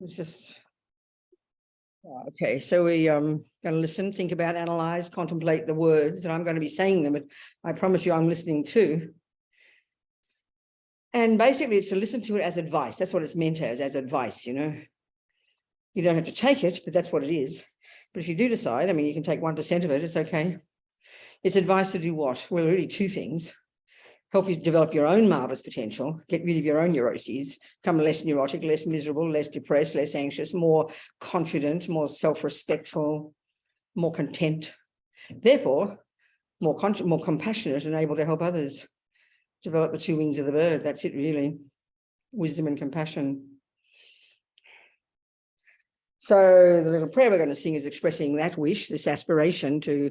It's just, okay, so we going to listen, think about, analyze, contemplate the words, and I'm going to be saying them, but I promise you I'm listening too. And basically it's to listen to it as advice. That's what it's meant as advice, you know. You don't have to take it, but that's what it is. But if you do decide, I mean, you can take 1% of it, it's okay. It's advice to do what? Well, really two things. Help you develop your own marvelous potential, get rid of your own neuroses, become less neurotic, less miserable, less depressed, less anxious, more confident, more self-respectful, more content. Therefore, more compassionate and able to help others. Develop the two wings of the bird. That's it, really. Wisdom and compassion. So the little prayer we're going to sing is expressing that wish, this aspiration to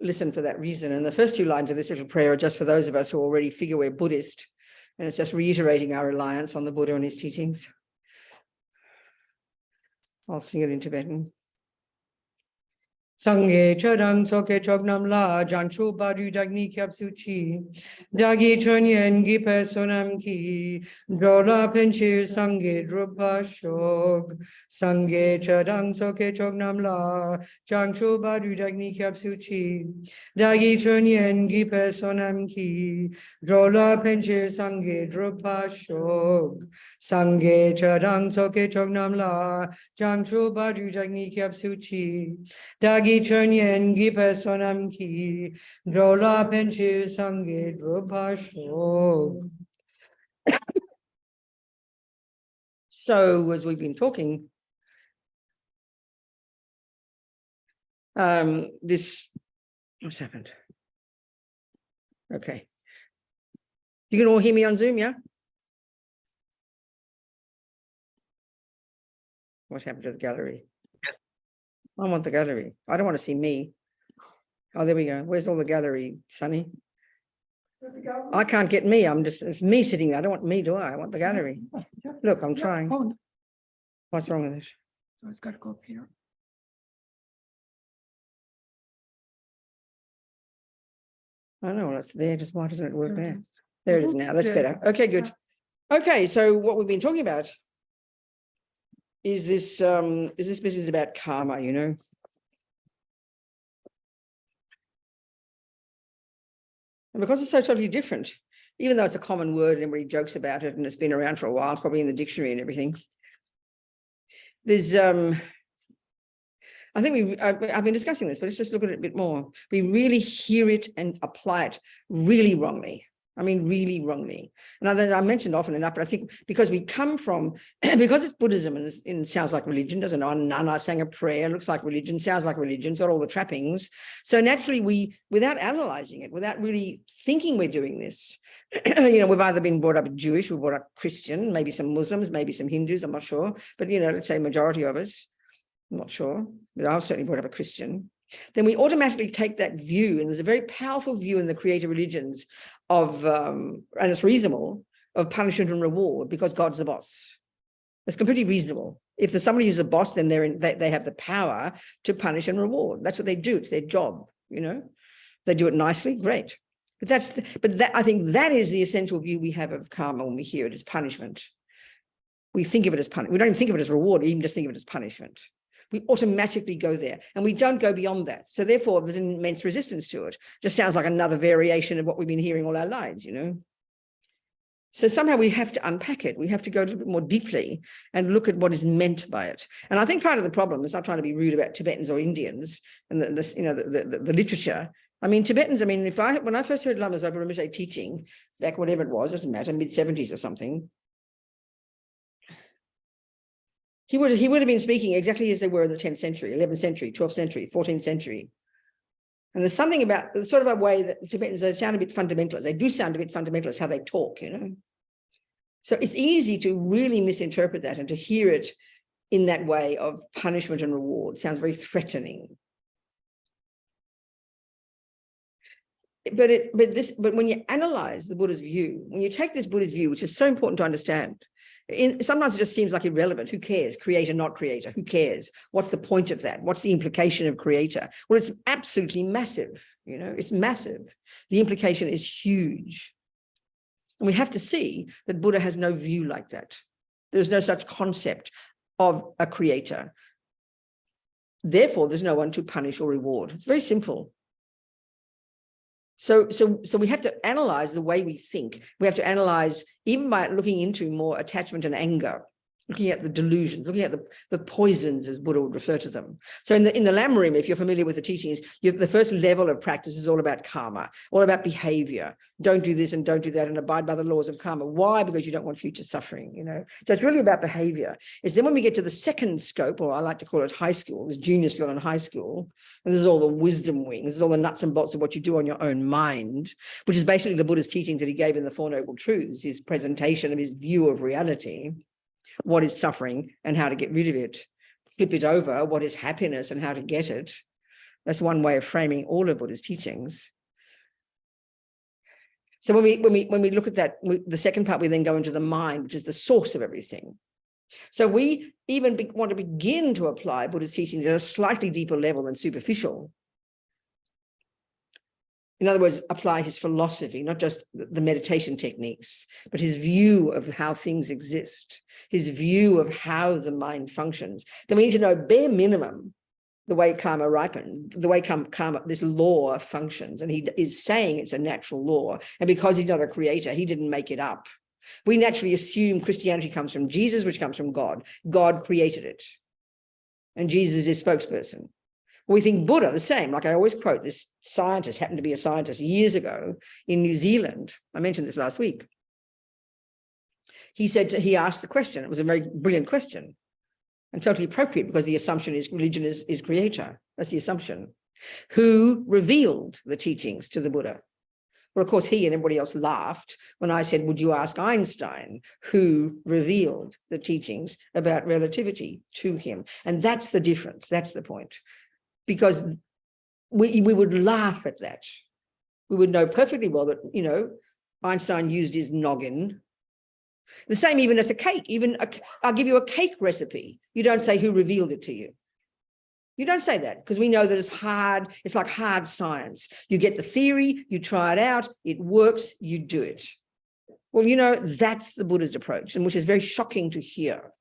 listen for that reason. And the first two lines of this little prayer are just for those of us who already figure we're Buddhist. And it's just reiterating our reliance on the Buddha and his teachings. I'll sing it in Tibetan. Sangye chadang soke chognam la janchu badu dagni kyap suchi dagi chonyen gi personam ki drola penchir sangye drupa shog sangye chadang soke chognam la janchu badu dagni kyap suchi dagi chonyen gi personam ki drola penchir sangye drupa shog sangye chadang soke chognam la janchu badu dagni kyap suchi dagi chonyen gi personam ki drola penchir sangye drupa shog. So as we've been talking, what's happened? Okay. You can all hear me on Zoom, yeah? What's happened to the gallery? I want the gallery. I don't want to see me. Oh, there we go. Where's all the gallery, Sonny? I can't get me. It's me sitting there. I don't want me, do I? I want the gallery. Look, I'm trying. What's wrong with it? So it's got to go up here. I know, well, it's there. Just why doesn't it work there? There it is now. That's better. Okay, good. Okay, so what we've been talking about is this business about karma, you know. And because it's so totally different, even though it's a common word and everybody jokes about it and it's been around for a while, probably in the dictionary and everything, there's, I think I've been discussing this, but let's just look at it a bit more. We really hear it and apply it really wrongly. I mean, really wrongly. And I mentioned often enough, but I think because we come from, because it's Buddhism and it sounds like religion, doesn't it? Nana sang a prayer, looks like religion, sounds like religion, it's got all the trappings. So naturally we, without analyzing it, without really thinking we're doing this, you know, we've either been brought up Jewish, we've brought up Christian, maybe some Muslims, maybe some Hindus, I'm not sure. But, you know, let's say majority of us, I'm not sure, but I was certainly brought up a Christian. Then we automatically take that view, and there's a very powerful view in the creator religions of, and it's reasonable, of punishment and reward because God's the boss. It's completely reasonable. If there's somebody who's the boss, then they have the power to punish and reward. That's what they do. It's their job, you know. They do it nicely, great. But I think that is the essential view we have of karma when we hear it as punishment. We think of it as punishment. We don't even think of it as reward. We even just think of it as punishment. We automatically go there and we don't go beyond that. So therefore there's an immense resistance to it. Just sounds like another variation of what we've been hearing all our lives, you know. So somehow we have to unpack it. We have to go a little bit more deeply and look at what is meant by it. And I think part of the problem is not trying to be rude about Tibetans or Indians and this, you know, the literature. I mean, Tibetans, I mean, when I first heard Lama Zopa Rinpoche teaching back, whatever it was, doesn't matter, mid-70s or something, he would have been speaking exactly as they were in the 10th century, 11th century, 12th century, 14th century. And there's something about the sort of a way that the Tibetans, they sound a bit fundamentalist. They do sound a bit fundamentalist how they talk, you know. So it's easy to really misinterpret that and to hear it in that way of punishment and reward. It sounds very threatening. But when you analyze the Buddha's view, when you take this Buddhist view, which is so important to understand, sometimes it just seems like irrelevant. Who cares? Creator, not creator. Who cares? What's the point of that? What's the implication of creator? Well, it's absolutely massive. You know, it's massive. The implication is huge. And we have to see that Buddha has no view like that. There's no such concept of a creator. Therefore, there's no one to punish or reward. It's very simple. So we have to analyze the way we think. We have to analyze, even by looking into more attachment and anger, looking at the delusions, looking at the poisons, as Buddha would refer to them. So in the Lamrim, if you're familiar with the teachings, the first level of practice is all about karma, all about behavior. Don't do this and don't do that, and abide by the laws of karma. Why? Because you don't want future suffering, you know. So it's really about behavior. It's then when we get to the second scope, or I like to call it high school, this junior school and high school, and this is all the wisdom wing, this is all the nuts and bolts of what you do on your own mind, which is basically the Buddha's teachings that he gave in the Four Noble Truths, his presentation of his view of reality. What is suffering and how to get rid of it? Flip it over. What is happiness and how to get it? That's one way of framing all of Buddha's teachings. So when we look at that, the second part, we then go into the mind, which is the source of everything. So we even want to begin to apply Buddha's teachings at a slightly deeper level than superficial. In other words, apply his philosophy, not just the meditation techniques, but his view of how things exist, his view of how the mind functions. Then we need to know, bare minimum, the way karma ripened, the way karma, this law functions. And he is saying it's a natural law. And because he's not a creator, he didn't make it up. We naturally assume Christianity comes from Jesus, which comes from God. God created it. And Jesus is spokesperson. We think Buddha, the same. Like I always quote this scientist, happened to be a scientist years ago in New Zealand. I mentioned this last week. He asked the question. It was a very brilliant question and totally appropriate, because the assumption is religion is creator. That's the assumption. Who revealed the teachings to the Buddha? Well, of course, he and everybody else laughed when I said, would you ask Einstein who revealed the teachings about relativity to him? And that's the difference. That's the point. Because we would laugh at that. We would know perfectly well that, you know, Einstein used his noggin. The same even as a cake. I'll give you a cake recipe. You don't say who revealed it to you. You don't say that, because we know that it's hard. It's like hard science. You get the theory, you try it out, it works, you do it. Well, you know, that's the Buddhist approach, and which is very shocking to hear,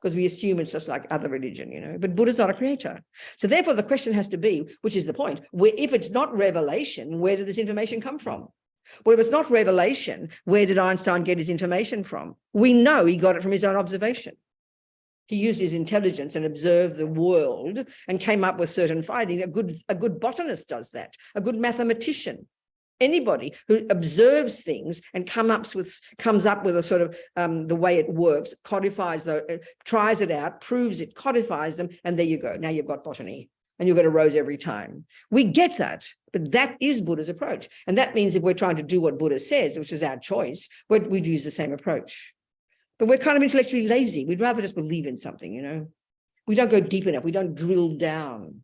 because we assume it's just like other religion, you know, but Buddha's not a creator. So therefore the question has to be, which is the point, where if it's not revelation, where did this information come from? Well, if it's not revelation, where did Einstein get his information from? We know he got it from his own observation. He used his intelligence and observed the world and came up with certain findings. A good botanist does that, a good mathematician. Anybody who observes things and comes up with a sort of the way it works, codifies, tries it out, proves it, codifies them, and there you go. Now you've got botany, and you've got a rose every time. We get that, but that is Buddha's approach. And that means if we're trying to do what Buddha says, which is our choice, we'd use the same approach. But we're kind of intellectually lazy. We'd rather just believe in something, you know. We don't go deep enough. We don't drill down.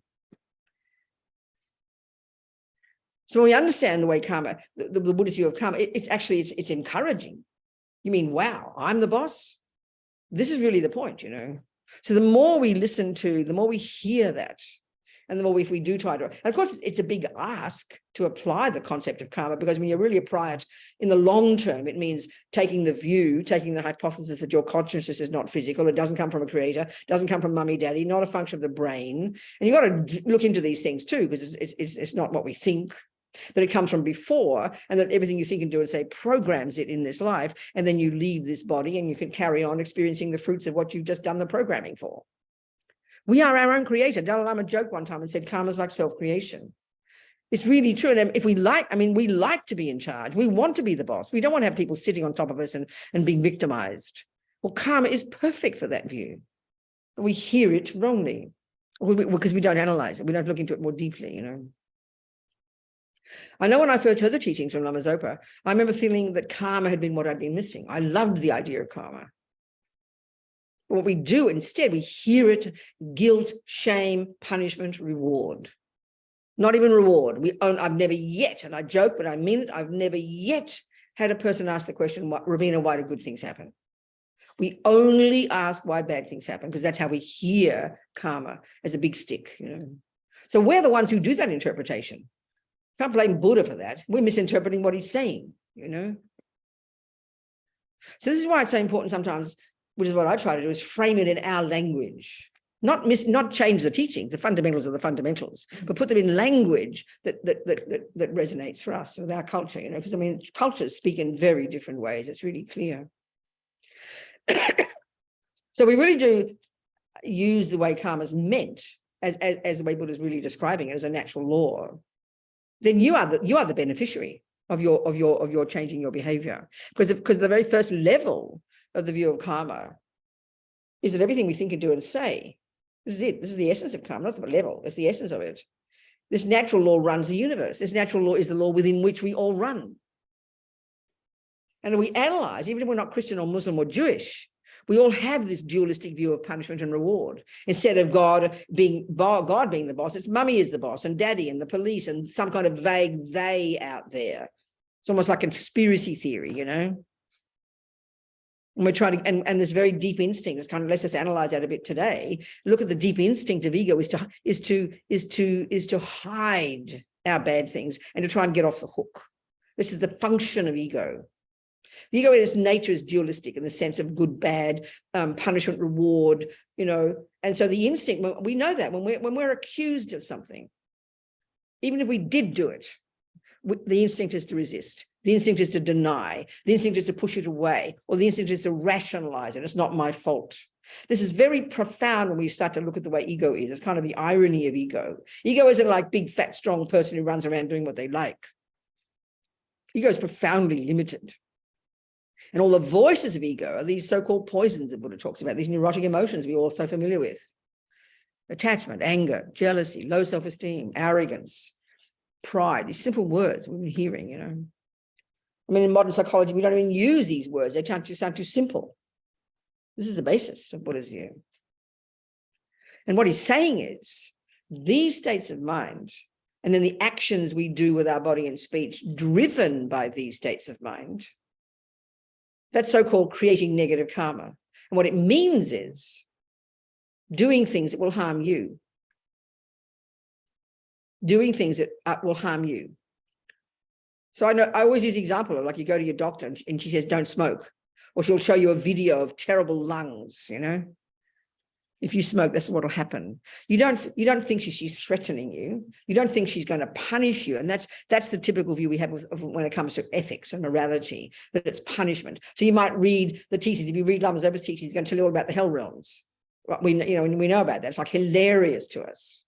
So when we understand the way karma, the Buddhist view of karma, it's encouraging. You mean, wow, I'm the boss? This is really the point, you know. So the more we listen to, the more we hear that, and the more if we do try to, and of course, it's a big ask to apply the concept of karma, because when you really apply it in the long term, it means taking the hypothesis that your consciousness is not physical, it doesn't come from a creator, doesn't come from mummy, daddy, not a function of the brain. And you've got to look into these things too, because it's not what we think, that it comes from before, and that everything you think and do and say programs it in this life, and then you leave this body and you can carry on experiencing the fruits of what you've just done the programming for. We are our own creator. Dalai Lama joked one time and said, karma is like self-creation. It's really true. And if we like to be in charge. We want to be the boss. We don't want to have people sitting on top of us and being victimized. Well, karma is perfect for that view. We hear it wrongly because we don't analyze it. We don't look into it more deeply, you know. I know when I first heard the teachings from Lama Zopa, I remember feeling that karma had been what I'd been missing. I loved the idea of karma. What we do instead, we hear it: guilt, shame, punishment, reward. Not even reward. I've never yet, and I joke, but I mean it, I've never yet had a person ask the question, Robina, why do good things happen? We only ask why bad things happen, because that's how we hear karma, as a big stick, you know. So we're the ones who do that interpretation. Can't blame Buddha for that. We're misinterpreting what he's saying, you know. So this is why it's so important sometimes which is what I try to do, is frame it in our language. Not change the teachings, the fundamentals of the fundamentals, but put them in language that resonates for us with our culture, you know, because I mean, cultures speak in very different ways. It's really clear. So we really do use the way karma's meant as the way Buddha's really describing it as a natural law. Then you are the beneficiary of your changing your behavior, because the very first level of the view of karma is that everything we think and do and say, this is it. This is the essence of karma, not the level. It's the essence of it. This natural law runs the universe. This natural law is the law within which we all run. And we analyze, even if we're not Christian or Muslim or Jewish, we all have this dualistic view of punishment and reward. Instead of God being the boss, it's mummy is the boss and daddy and the police and some kind of vague they out there. It's almost like a conspiracy theory, you know? And we're trying to, and this very deep instinct, it's kind of, let's just analyze that a bit today. Look at the deep instinct of ego is to hide our bad things and to try and get off the hook. This is the function of ego. The ego in its nature is dualistic in the sense of good, bad, punishment, reward, you know. And so the instinct, we know that when we're accused of something, even if we did do it, the instinct is to resist. The instinct is to deny. The instinct is to push it away, or the instinct is to rationalize it. It's not my fault. This is very profound when we start to look at the way ego is. It's kind of the irony of ego. Ego isn't like big, fat, strong person who runs around doing what they like. Ego is profoundly limited. And all the voices of ego are these so-called poisons that Buddha talks about, these neurotic emotions we're all so familiar with. Attachment, anger, jealousy, low self-esteem, arrogance, pride, these simple words we've been hearing, you know. I mean, in modern psychology, we don't even use these words. They sound too simple. This is the basis of Buddha's view. And what he's saying is these states of mind, and then the actions we do with our body and speech driven by these states of mind, that's so-called creating negative karma. And what it means is doing things that will harm you. Doing things that will harm you. So I always use the example of, like, you go to your doctor and she says, don't smoke. Or she'll show you a video of terrible lungs, you know. If you smoke, that's what will happen. You don't think she's threatening you. You don't think she's going to punish you. And that's the typical view we have when it comes to ethics and morality, that it's punishment. So you might read the teachings. If you read Lama Zopa's teachings, he's going to tell you all about the hell realms. We know about that. It's like hilarious to us.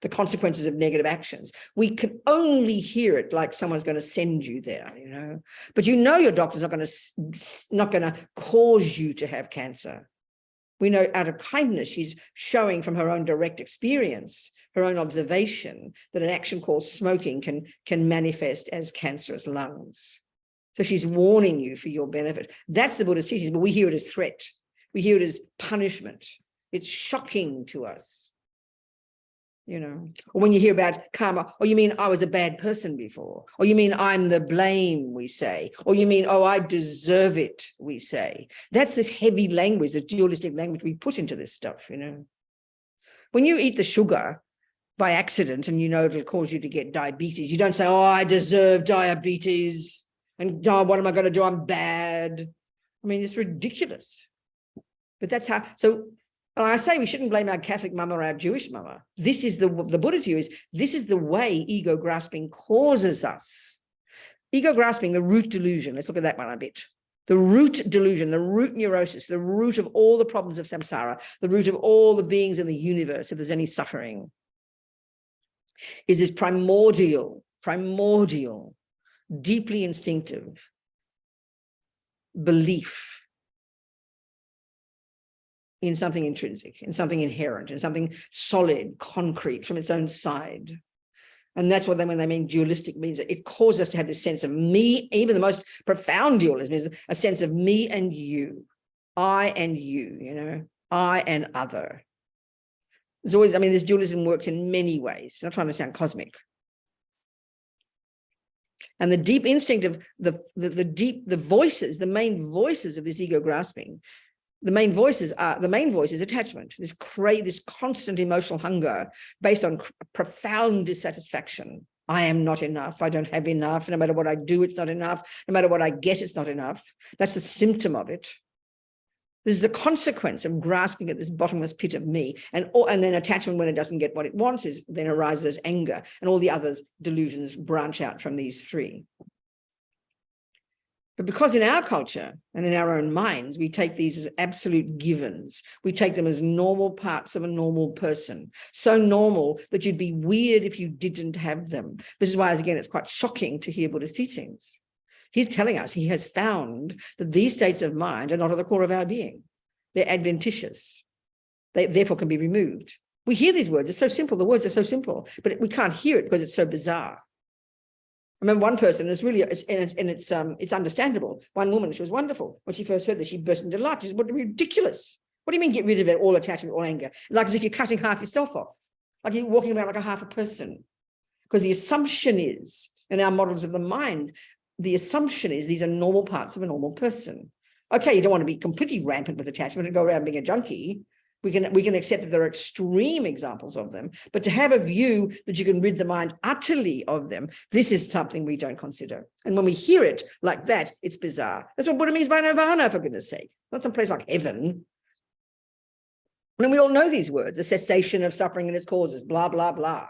The consequences of negative actions. We can only hear it like someone's going to send you there, you know. But you know your doctor's not going to cause you to have cancer. We know out of kindness, she's showing from her own direct experience, her own observation, that an action called smoking can manifest as cancerous lungs. So she's warning you for your benefit. That's the Buddha's teachings, but we hear it as threat. We hear it as punishment. It's shocking to us. You know, or when you hear about karma, or you mean I was a bad person before, or you mean I'm the blame, we say, or you mean, oh, I deserve it, we say. That's this heavy language, this dualistic language we put into this stuff, you know. When you eat the sugar by accident and you know it'll cause you to get diabetes, you don't say, oh, I deserve diabetes, and oh, what am I going to do? I'm bad. I mean, it's ridiculous. But that's how, so I say we shouldn't blame our Catholic mama or our Jewish mama. This is the Buddha's view is this is the way ego grasping causes us. Ego grasping, the root delusion. Let's look at that one a bit. The root delusion, the root neurosis, the root of all the problems of samsara, the root of all the beings in the universe, if there's any suffering, is this primordial, deeply instinctive belief in something intrinsic, in something inherent, in something solid, concrete from its own side. And that's what when they mean dualistic means. It causes us to have this sense of me. Even the most profound dualism is a sense of me and you, I and you, you know, I and other. There's always, I mean, this dualism works in many ways. I'm not trying to sound cosmic. And the deep instinct of the voices, the main voices of this ego grasping, the main voice is attachment, this constant emotional hunger based on profound dissatisfaction. I am not enough. I don't have enough. No matter what I do, it's not enough. No matter what I get, it's not enough. That's the symptom of it. This is the consequence of grasping at this bottomless pit of me. And then attachment, when it doesn't get what it wants, then arises anger. And all the other delusions branch out from these three. But because in our culture and in our own minds, we take these as absolute givens. We take them as normal parts of a normal person. So normal that you'd be weird if you didn't have them. This is why, again, it's quite shocking to hear Buddha's teachings. He's telling us he has found that these states of mind are not at the core of our being. They're adventitious. They therefore can be removed. We hear these words. It's so simple. The words are so simple, but we can't hear it because it's so bizarre. I remember one person, it's understandable. One woman, she was wonderful. When she first heard this, she burst into laughter. She said, "What ridiculous. What do you mean get rid of it, all attachment, all anger? Like as if you're cutting half yourself off, like you're walking around like a half a person." Because the assumption is, in our models of the mind, the assumption is these are normal parts of a normal person. Okay, you don't want to be completely rampant with attachment and go around being a junkie. We can accept that there are extreme examples of them, but to have a view that you can rid the mind utterly of them, this is something we don't consider. And when we hear it like that, it's bizarre. That's what Buddha means by nirvana, for goodness sake. Not some place like heaven. I mean, we all know these words, the cessation of suffering and its causes, blah, blah, blah.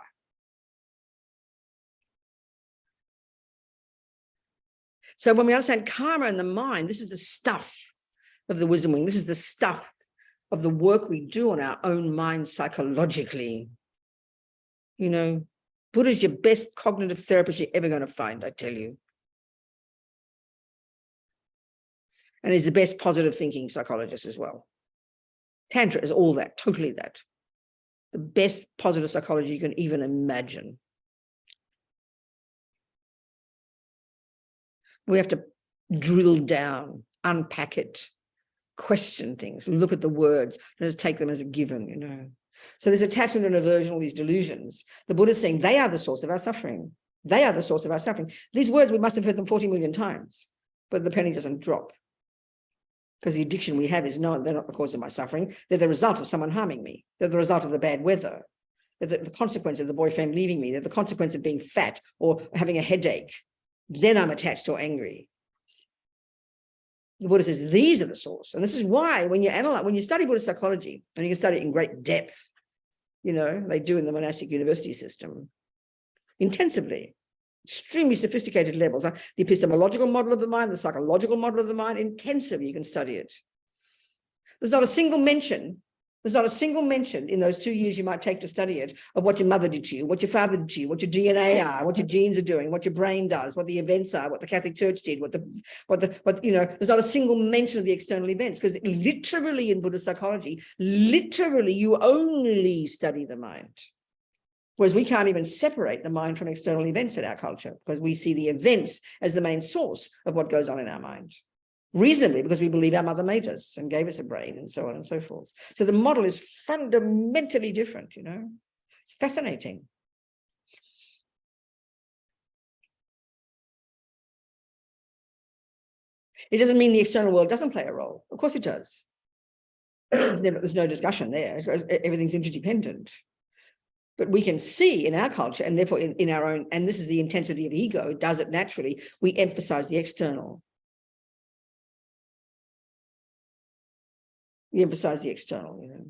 So when we understand karma and the mind, this is the stuff of the wisdom wing. This is the stuff of the work we do on our own mind psychologically. You know, Buddha's your best cognitive therapist you're ever going to find, I tell you. And he's the best positive thinking psychologist as well. Tantra is all that, totally that. The best positive psychology you can even imagine. We have to drill down, unpack it, question things, look at the words, and just take them as a given, you know. So there's attachment and aversion, all these delusions. The Buddha's saying they are the source of our suffering. They are the source of our suffering. These words, we must have heard them 40 million times, but the penny doesn't drop. Because the addiction we have is no, they're not the cause of my suffering. They're the result of someone harming me. They're the result of the bad weather. They're the consequence of the boyfriend leaving me. They're the consequence of being fat or having a headache. Then I'm attached or angry. The Buddha says these are the source. And this is why when you study Buddhist psychology, and you can study it in great depth, you know, they do in the monastic university system, intensively, extremely sophisticated levels, like the epistemological model of the mind, the psychological model of the mind, intensively you can study it. There's not a single mention in those 2 years you might take to study it of what your mother did to you, what your father did to you, what your DNA are, what your genes are doing, what your brain does, what the events are, what the Catholic Church did, what you know, there's not a single mention of the external events, because literally in Buddhist psychology, literally you only study the mind. Whereas we can't even separate the mind from external events in our culture, because we see the events as the main source of what goes on in our mind. Reasonably, because we believe our mother made us and gave us a brain and so on and so forth. So the model is fundamentally different, you know. It's fascinating. It doesn't mean the external world doesn't play a role. Of course it does. There's no discussion there. Everything's interdependent. But we can see in our culture, and therefore in our own, and this is the intensity of ego, it does it naturally, we emphasize the external. We emphasize the external, you know.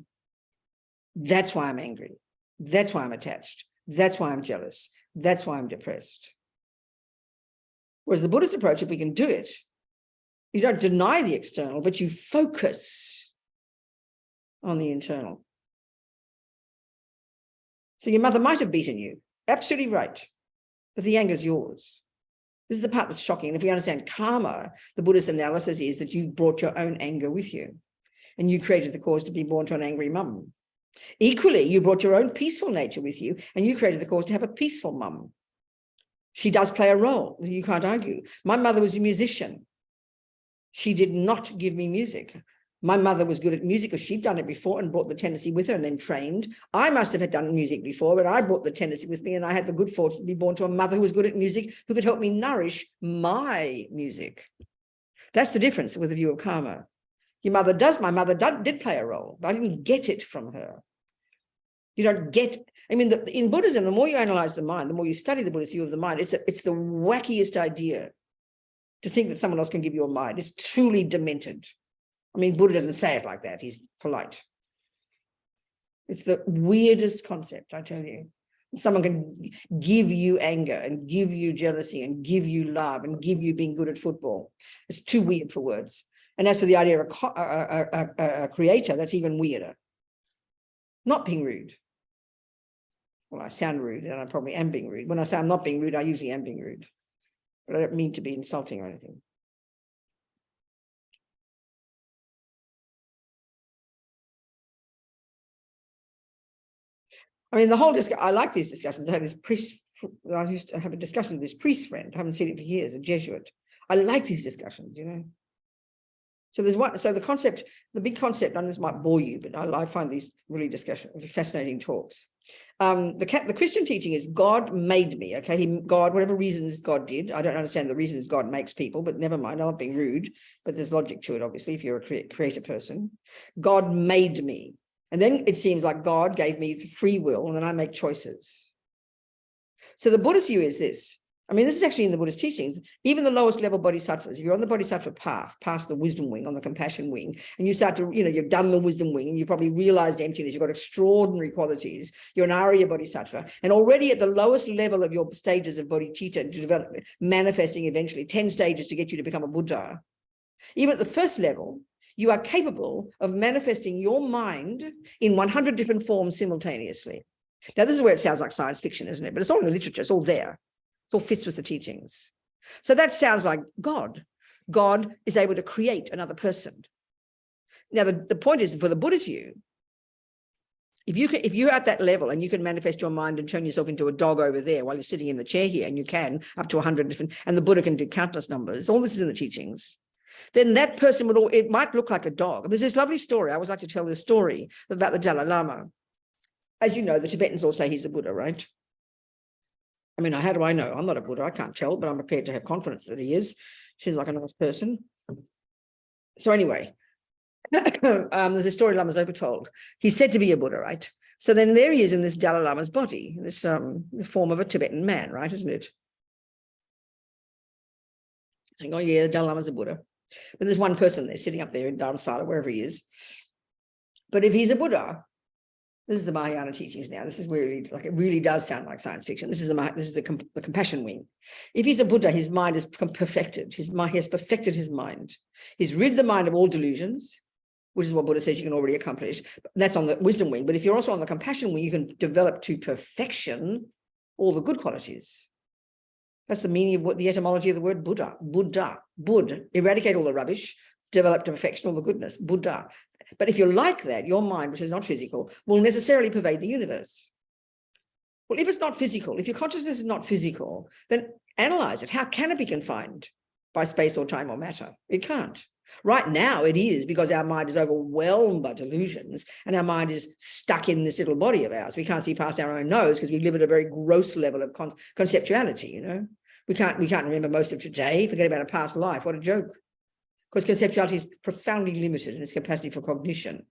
That's why I'm angry. That's why I'm attached. That's why I'm jealous. That's why I'm depressed. Whereas the Buddhist approach, if we can do it, you don't deny the external, but you focus on the internal. So your mother might have beaten you. Absolutely right. But the anger's yours. This is the part that's shocking. And if we understand karma, the Buddhist analysis is that you brought your own anger with you. And you created the cause to be born to an angry mum. Equally, you brought your own peaceful nature with you, and you created the cause to have a peaceful mum. She does play a role. You can't argue. My mother was a musician. She did not give me music. My mother was good at music because she'd done it before and brought the tendency with her and then trained. I must have had done music before, but I brought the tendency with me, and I had the good fortune to be born to a mother who was good at music, who could help me nourish my music. That's the difference with the view of karma. My mother did play a role, but I didn't get it from her. You don't get, I mean, in Buddhism, the more you analyze the mind, the more you study the Buddhist view of the mind, it's the wackiest idea to think that someone else can give you a mind. It's truly demented. I mean, Buddha doesn't say it like that. He's polite. It's the weirdest concept, I tell you. Someone can give you anger and give you jealousy and give you love and give you being good at football. It's too weird for words. And as for the idea of a creator, that's even weirder. Not being rude. Well, I sound rude, and I probably am being rude. When I say I'm not being rude, I usually am being rude. But I don't mean to be insulting or anything. I mean, the whole discussion, I like these discussions. I had this priest, I used to have a discussion with this priest friend. I haven't seen it for years, a Jesuit. I like these discussions, you know. So there's one, so the concept, the big concept, and this might bore you, but I find these really fascinating talks. The Christian teaching is God made me, okay? God, whatever reasons God did. I don't understand the reasons God makes people, but never mind, I'm not being rude, but there's logic to it, obviously, if you're a creator person. God made me. And then it seems like God gave me free will, and then I make choices. So the Buddhist view is this. I mean, this is actually in the Buddhist teachings. Even the lowest level bodhisattvas, if you're on the bodhisattva path, past the wisdom wing, on the compassion wing, and you start to, you've done the wisdom wing, and you've probably realized emptiness, you've got extraordinary qualities, you're an Arya bodhisattva, and already at the lowest level of your stages of bodhicitta, to develop, manifesting eventually 10 stages to get you to become a Buddha. Even at the first level, you are capable of manifesting your mind in 100 different forms simultaneously. Now, this is where it sounds like science fiction, isn't it? But it's all in the literature, it's all there. It all fits with the teachings. So that sounds like God. God is able to create another person. Now, the point is, for the Buddhist view, if you're at that level and you can manifest your mind and turn yourself into a dog over there while you're sitting in the chair here, and you can up to 100 different, and the Buddha can do countless numbers, all this is in the teachings, then that person it might look like a dog. There's this lovely story. I always like to tell this story about the Dalai Lama. As you know, the Tibetans all say he's a Buddha, right? I mean, how do I know? I'm not a Buddha. I can't tell, but I'm prepared to have confidence that he is. Seems like a nice person. So anyway, there's a story Lama Zopa told. He's said to be a Buddha, right? So then there he is in this Dalai Lama's body, this the form of a Tibetan man, right? Isn't it? Saying, oh yeah, the Dalai Lama's a Buddha. But there's one person there sitting up there in Dharamsala, wherever he is. But if he's a Buddha, this is the Mahayana teachings now. This is where it really does sound like science fiction. This is the compassion wing. If he's a Buddha, his mind is perfected. He has perfected his mind. He's rid the mind of all delusions, which is what Buddha says you can already accomplish. That's on the wisdom wing. But if you're also on the compassion wing, you can develop to perfection all the good qualities. That's the meaning of the etymology of the word Buddha. Bud, eradicate all the rubbish, develop to perfection all the goodness, Buddha. But if you're like that, your mind, which is not physical, will necessarily pervade the universe. Well, if it's not physical, if your consciousness is not physical, then analyze it. How can it be confined by space or time or matter? It can't. Right now it is, because our mind is overwhelmed by delusions and our mind is stuck in this little body of ours. We can't see past our own nose because we live at a very gross level of conceptuality, We can't remember most of today, forget about a past life. What a joke. Because conceptuality is profoundly limited in its capacity for cognition.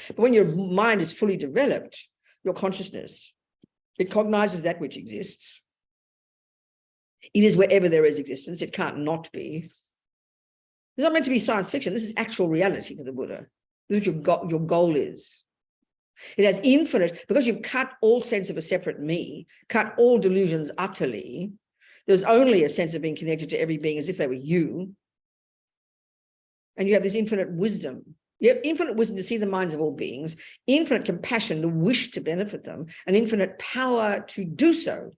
But when your mind is fully developed, your consciousness, it cognizes that which exists. It is wherever there is existence. It can't not be. It's not meant to be science fiction. This is actual reality for the Buddha. This is what your goal is. It has infinite, because you've cut all sense of a separate me, cut all delusions utterly. There's only a sense of being connected to every being as if they were you. And you have this infinite wisdom. You have infinite wisdom to see the minds of all beings, infinite compassion, the wish to benefit them, and infinite power to do so,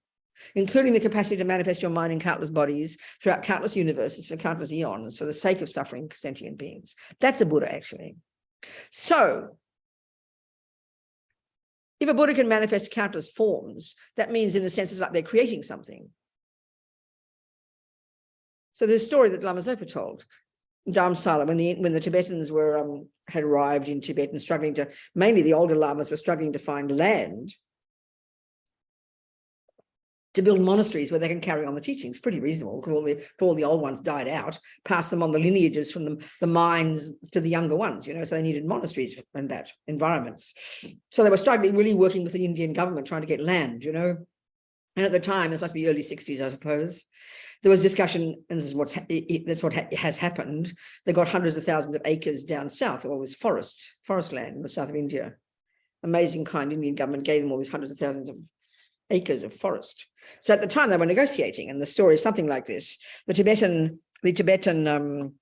including the capacity to manifest your mind in countless bodies throughout countless universes for countless eons for the sake of suffering sentient beings. That's a Buddha, actually. So if a Buddha can manifest countless forms, that means in a sense it's like they're creating something. So there's a story that Lama Zopa told. Dharamsala, when the Tibetans had arrived in Tibet and struggling to, mainly the older lamas were struggling to find land to build monasteries where they can carry on the teachings. Pretty reasonable, because all the old ones died out, pass them on the lineages from the minds to the younger ones, so they needed monasteries and that environments. So they were struggling, really working with the Indian government, trying to get land, And at the time, this must be early 60s, I suppose, there was discussion, and this is that's what has happened. They got hundreds of thousands of acres down south, or was forest land in the south of India. Amazing kind Indian government gave them all these hundreds of thousands of acres of forest. So at the time they were negotiating, and the story is something like this. The Tibetan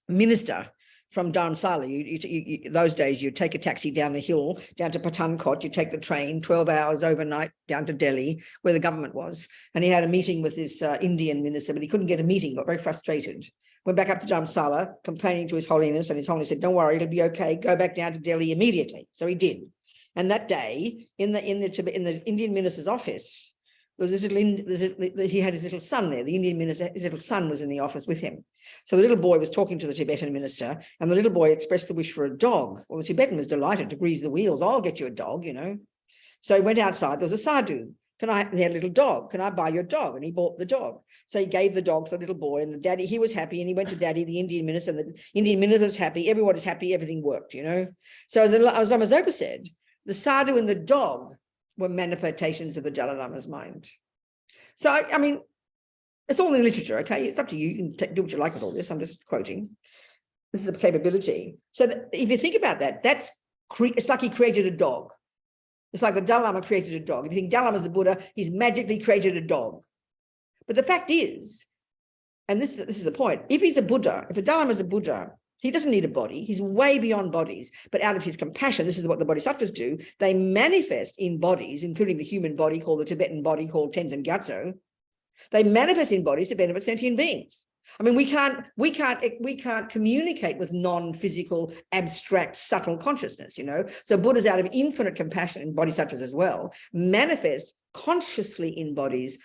minister from Dharamsala, those days you take a taxi down the hill, down to Pathankot, you take the train, 12 hours overnight down to Delhi, where the government was. And he had a meeting with this Indian minister, but he couldn't get a meeting, got very frustrated. Went back up to Dharamsala, complaining to His Holiness, and His Holiness said, don't worry, it'll be okay, go back down to Delhi immediately. So he did. And that day, in the Indian minister's office, there was he had his little son there. The Indian minister, his little son was in the office with him. So the little boy was talking to the Tibetan minister, and the little boy expressed the wish for a dog. Well, the Tibetan was delighted to grease the wheels. I'll get you a dog, you know. So he went outside. There was a sadhu. He had a little dog. Can I buy your dog? And he bought the dog. So he gave the dog to the little boy, and the daddy, he was happy, and he went to daddy, the Indian minister, and the Indian minister was happy. Everyone was happy. Everything worked, you know. So as Lama Zopa said, the sadhu and the dog were manifestations of the Dalai Lama's mind. So, I mean, it's all in the literature, okay? It's up to you. You can do what you like with all this. I'm just quoting. This is a capability. So if you think about that, it's like he created a dog. It's like the Dalai Lama created a dog. If you think Dalai Lama is the Buddha, he's magically created a dog. But the fact is, and this is the point, if he's a Buddha, if the Dalai Lama is a Buddha, he doesn't need a body. He's way beyond bodies. But out of his compassion, this is what the bodhisattvas do. They manifest in bodies, including the human body called the Tibetan body called Tenzin Gyatso. They manifest in bodies to benefit sentient beings. I mean, we can't communicate with non-physical, abstract, subtle consciousness, you know. So Buddhas, out of infinite compassion, and bodhisattvas as well, manifest consciously in bodies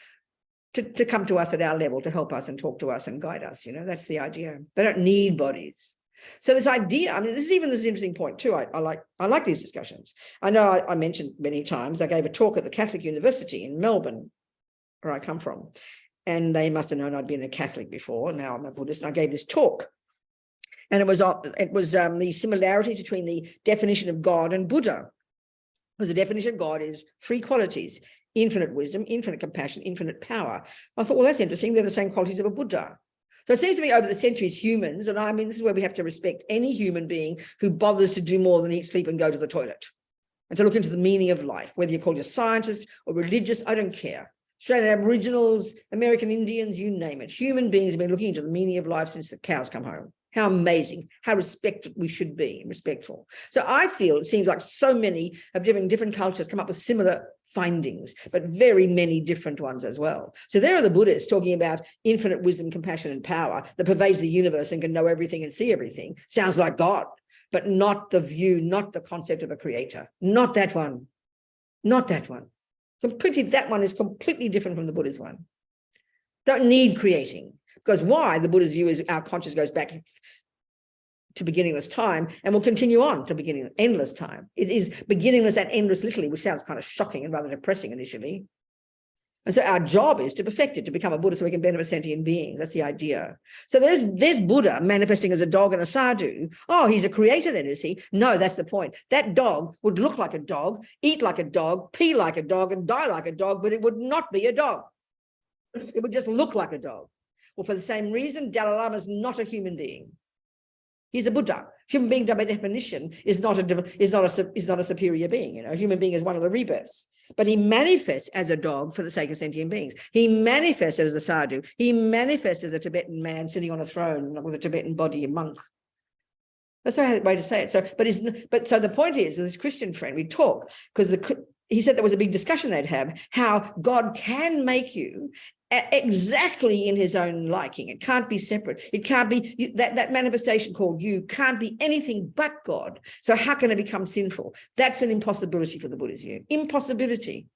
to come to us at our level, to help us and talk to us and guide us, you know. That's the idea. They don't need bodies. So this idea, I mean, this is an interesting point too. I like these discussions. I know I mentioned many times, I gave a talk at the Catholic University in Melbourne, where I come from, and they must have known I'd been a Catholic before. Now I'm a Buddhist, and I gave this talk, and it was the similarities between the definition of God and Buddha. Because the definition of God is three qualities: infinite wisdom, infinite compassion, infinite power. I thought, well, that's interesting. They're the same qualities of a Buddha. So it seems to me over the centuries, humans, and I mean, this is where we have to respect any human being who bothers to do more than eat, sleep, and go to the toilet, and to look into the meaning of life, whether you're called a scientist or religious, I don't care. Australian Aboriginals, American Indians, you name it. Human beings have been looking into the meaning of life since the cows come home. How amazing, how respected we should be, respectful. So I feel it seems like so many of different cultures come up with similar findings, but very many different ones as well. So there are the Buddhists talking about infinite wisdom, compassion, and power that pervades the universe and can know everything and see everything. Sounds like God, but not the view, not the concept of a creator. Not that one. Not that one. That one is completely different from the Buddha's one. Don't need creating. Because why? The Buddha's view is our conscious goes back to beginningless time and will continue on to endless time. It is beginningless and endless literally, which sounds kind of shocking and rather depressing initially. And so our job is to perfect it, to become a Buddha so we can benefit sentient beings. That's the idea. So there's Buddha manifesting as a dog and a sadhu. Oh, he's a creator then, is he? No, that's the point. That dog would look like a dog, eat like a dog, pee like a dog, and die like a dog, but it would not be a dog. It would just look like a dog. Well, for the same reason, Dalai Lama is not a human being. He's a Buddha. Human being, by definition, is not a superior being. You know, a human being is one of the rebirths. But he manifests as a dog for the sake of sentient beings. He manifests as a sadhu. He manifests as a Tibetan man sitting on a throne with a Tibetan body, a monk. That's the way to say it. So the point is, this Christian friend, we talk because he said there was a big discussion they'd have how God can make you exactly in his own liking. It can't be separate. It can't be that manifestation called you can't be anything but God. So how can it become sinful? That's an impossibility for the Buddha's view. Impossibility.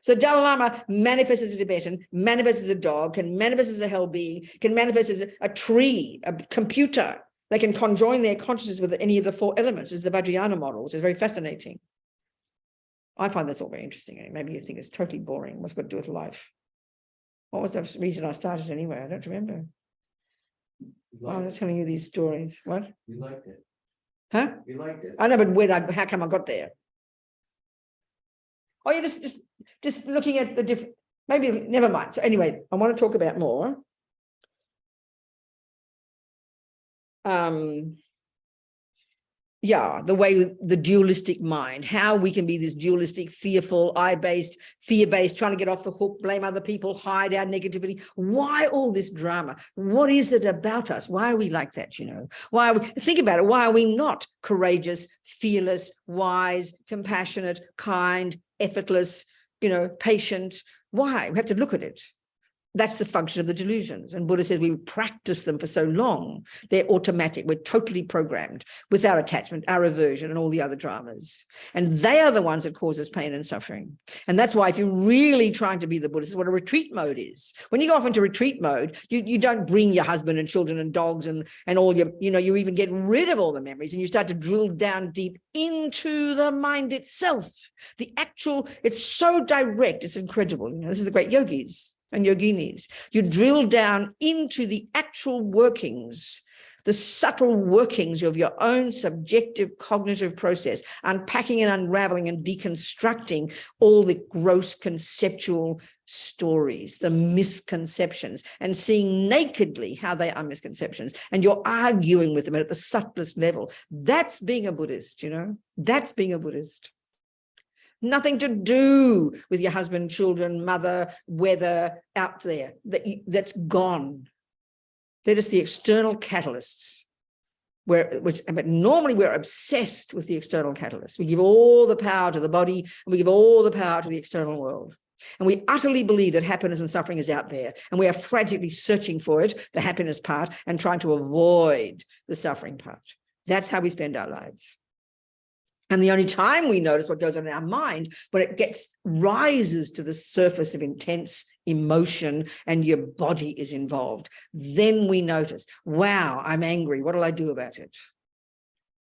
So Dalai Lama manifests as a Tibetan, manifests as a dog, can manifest as a hell being, can manifest as a tree, a computer. They can conjoin their consciousness with any of the four elements, as the Vajrayana model, which is very fascinating. I find this all very interesting. Maybe you think it's totally boring. What's got to do with life? What was the reason I started anyway? I don't remember. I was telling you these stories. What? You liked it. Huh? You liked it. I know, but how come I got there? Oh, you're just looking at the different, maybe, never mind. So anyway, I want to talk about more. Yeah, the way, the dualistic mind, how we can be this dualistic, fearful, I-based, fear-based, trying to get off the hook, blame other people, hide our negativity. Why all this drama? What is it about us? Why are we like that, you know? Why are we, think about it, why are we not courageous, fearless, wise, compassionate, kind, effortless, you know, patient? Why? We have to look at it. That's the function of the delusions. And Buddha says we practice them for so long, they're automatic. We're totally programmed with our attachment, our aversion, and all the other dramas. And they are the ones that cause us pain and suffering. And that's why if you're really trying to be the Buddhist, this is what a retreat mode is. When you go off into retreat mode, you don't bring your husband and children and dogs and all your, you know, you even get rid of all the memories and you start to drill down deep into the mind itself. The actual, it's so direct, it's incredible. You know, this is the great yogis and yoginis. You drill down into the actual workings, the subtle workings of your own subjective cognitive process, unpacking and unraveling and deconstructing all the gross conceptual stories, the misconceptions, and seeing nakedly how they are misconceptions. And you're arguing with them at the subtlest level. That's being a Buddhist, you know, that's being a Buddhist. Nothing to do with your husband, children, mother, weather out there. That's gone. They're just the external catalysts. But normally we're obsessed with the external catalysts. We give all the power to the body and we give all the power to the external world. And we utterly believe that happiness and suffering is out there. And we are frantically searching for it, the happiness part, and trying to avoid the suffering part. That's how we spend our lives. And the only time we notice what goes on in our mind, when it rises to the surface of intense emotion and your body is involved, then we notice, wow, I'm angry. What'll I do about it?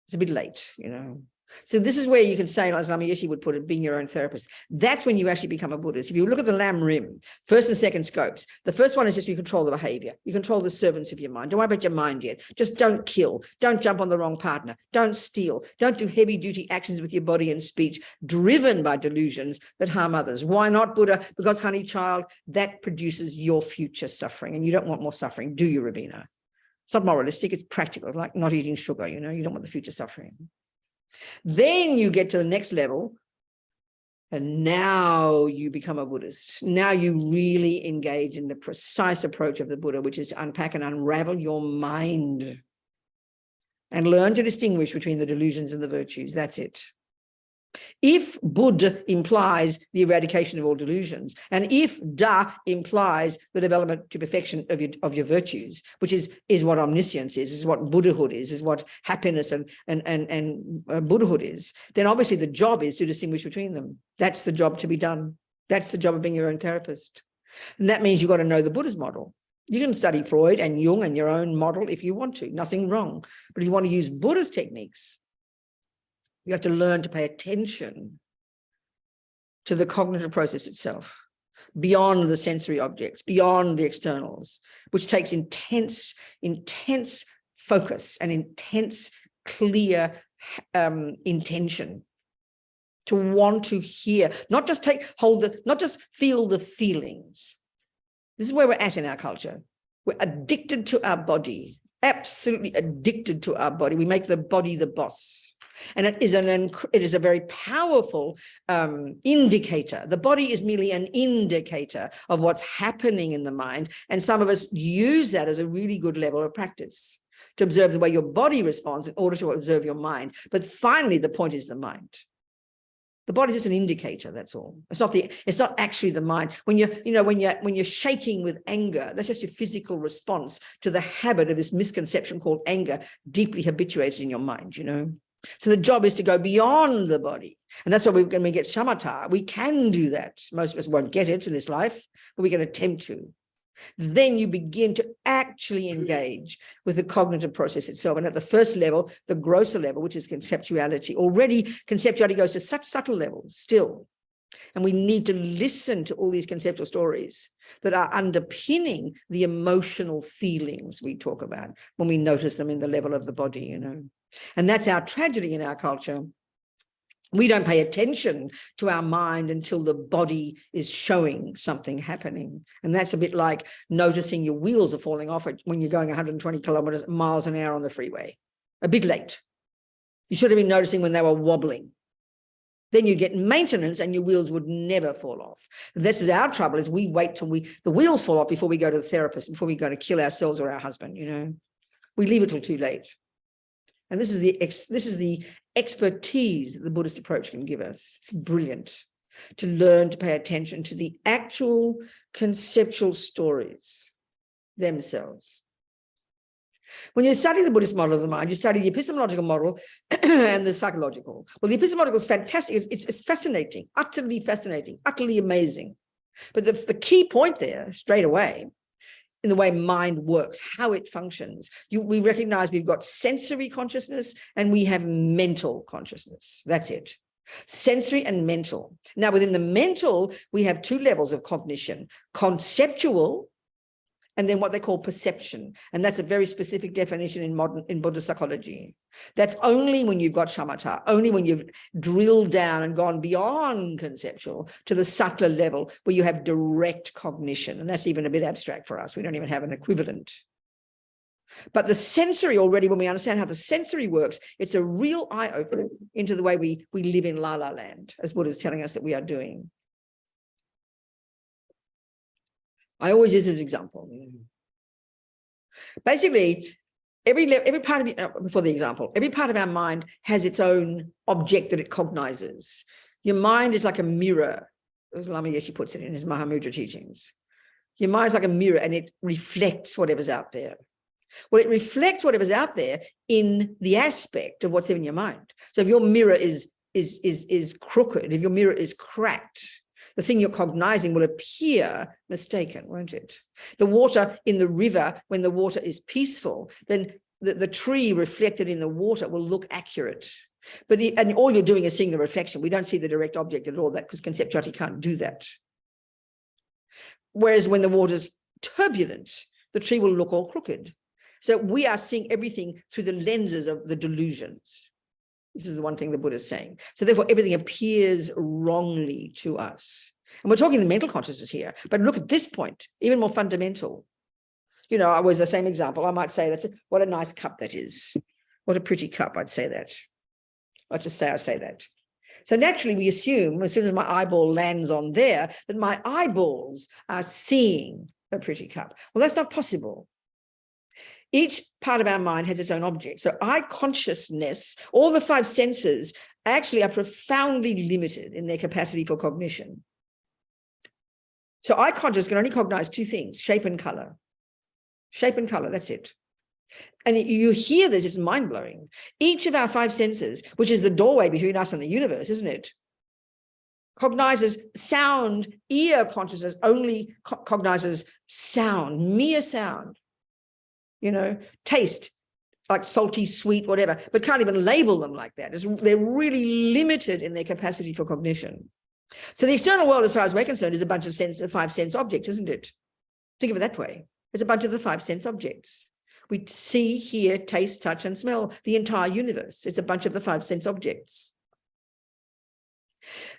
It's a bit late, you know. So this is where you can say, as Lama Yeshe would put it, being your own therapist. That's when you actually become a Buddhist. If you look at the Lam Rim, first and second scopes, the first one is just you control the behavior. You control the servants of your mind. Don't worry about your mind yet. Just don't kill. Don't jump on the wrong partner. Don't steal. Don't do heavy duty actions with your body and speech driven by delusions that harm others. Why not, Buddha? Because, honey child, that produces your future suffering. And you don't want more suffering, do you, Robina? It's not moralistic. It's practical, like not eating sugar, you know. You don't want the future suffering. Then you get to the next level, and now you become a Buddhist. Now you really engage in the precise approach of the Buddha, which is to unpack and unravel your mind and learn to distinguish between the delusions and the virtues. That's it. If Buddha implies the eradication of all delusions, and if Da implies the development to perfection of your virtues, which is what omniscience is what Buddhahood is what happiness and Buddhahood is, then obviously the job is to distinguish between them. That's the job to be done. That's the job of being your own therapist. And that means you've got to know the Buddha's model. You can study Freud and Jung and your own model if you want to, nothing wrong. But if you want to use Buddha's techniques, you have to learn to pay attention to the cognitive process itself, beyond the sensory objects, beyond the externals, which takes intense focus and intense, clear intention to want to hear, not just not just feel the feelings. This is where we're at in our culture. We're addicted to our body, absolutely addicted to our body. We make the body the boss. And it is a very powerful indicator. The body is merely an indicator of what's happening in the mind. And some of us use that as a really good level of practice to observe the way your body responds in order to observe your mind. But finally, the point is the mind. The body is just an indicator, that's all. It's not actually the mind. When you're shaking with anger, that's just your physical response to the habit of this misconception called anger, deeply habituated in your mind, you know. So the job is to go beyond the body. And that's why when we get shamatha, we can do that. Most of us won't get it in this life, but we can attempt to. Then you begin to actually engage with the cognitive process itself. And at the first level, the grosser level, which is conceptuality, already conceptuality goes to such subtle levels still. And we need to listen to all these conceptual stories that are underpinning the emotional feelings we talk about when we notice them in the level of the body, you know. And that's our tragedy in our culture, We don't pay attention to our mind until the body is showing something happening. And that's a bit like noticing your wheels are falling off when you're going 120 miles an hour on the freeway. A bit late. You should have been noticing when they were wobbling. Then you get maintenance and your wheels would never fall off. This is our trouble, is we wait till the wheels fall off before we go to the therapist, before we go to kill ourselves or our husband, you know. We leave it till too late. And this is the expertise that the Buddhist approach can give us. It's brilliant to learn to pay attention to the actual conceptual stories themselves. When you study the Buddhist model of the mind, you study the epistemological model and the psychological. Well, the epistemological is fantastic. It's fascinating, utterly amazing. But the key point there, straight away, in the way mind works, how it functions, we recognize we've got sensory consciousness and we have mental consciousness. That's it. Sensory and mental. Now, within the mental, we have two levels of cognition: conceptual, and then what they call perception. And that's a very specific definition in Buddhist psychology. That's only when you've got shamatha, only when you've drilled down and gone beyond conceptual to the subtler level where you have direct cognition. And that's even a bit abstract for us. We don't even have an equivalent. But the sensory already, when we understand how the sensory works, it's a real eye-opener into the way we live in La La Land, as Buddha is telling us that we are doing. I always use this example. Basically, every part of before the example, every part of our mind has its own object that it cognizes. Your mind is like a mirror, as Lama Yeshe puts it in his Mahamudra teachings. Your mind is like a mirror and it reflects whatever's out there. Well, it reflects whatever's out there in the aspect of what's in your mind. So if your mirror is crooked, if your mirror is cracked, the thing you're cognizing will appear mistaken, won't it? The water in the river, when the water is peaceful, then the tree reflected in the water will look accurate. And all you're doing is seeing the reflection. We don't see the direct object at all, because conceptuality can't do that. Whereas when the water's turbulent, the tree will look all crooked. So we are seeing everything through the lenses of the delusions. This is the one thing the Buddha is saying. So therefore, everything appears wrongly to us. And we're talking the mental consciousness here. But look at this point, even more fundamental. You know, I was the same example. I might say, what a nice cup that is. What a pretty cup, I'd say that. I say that. So naturally, we assume, as soon as my eyeball lands on there, that my eyeballs are seeing a pretty cup. Well, that's not possible. Each part of our mind has its own object. So eye consciousness, all the five senses actually are profoundly limited in their capacity for cognition. So eye consciousness can only cognize two things: shape and color. Shape and color, that's it. And you hear this, it's mind-blowing. Each of our five senses, which is the doorway between us and the universe, isn't it, cognizes sound. Ear consciousness only cognizes sound, mere sound. You know, taste, like salty, sweet, whatever, but can't even label them like that. They're really limited in their capacity for cognition. So the external world, as far as we're concerned, is a bunch of five sense objects, isn't it? Think of it that way. It's a bunch of the five sense objects. We see, hear, taste, touch, and smell the entire universe. It's a bunch of the five sense objects.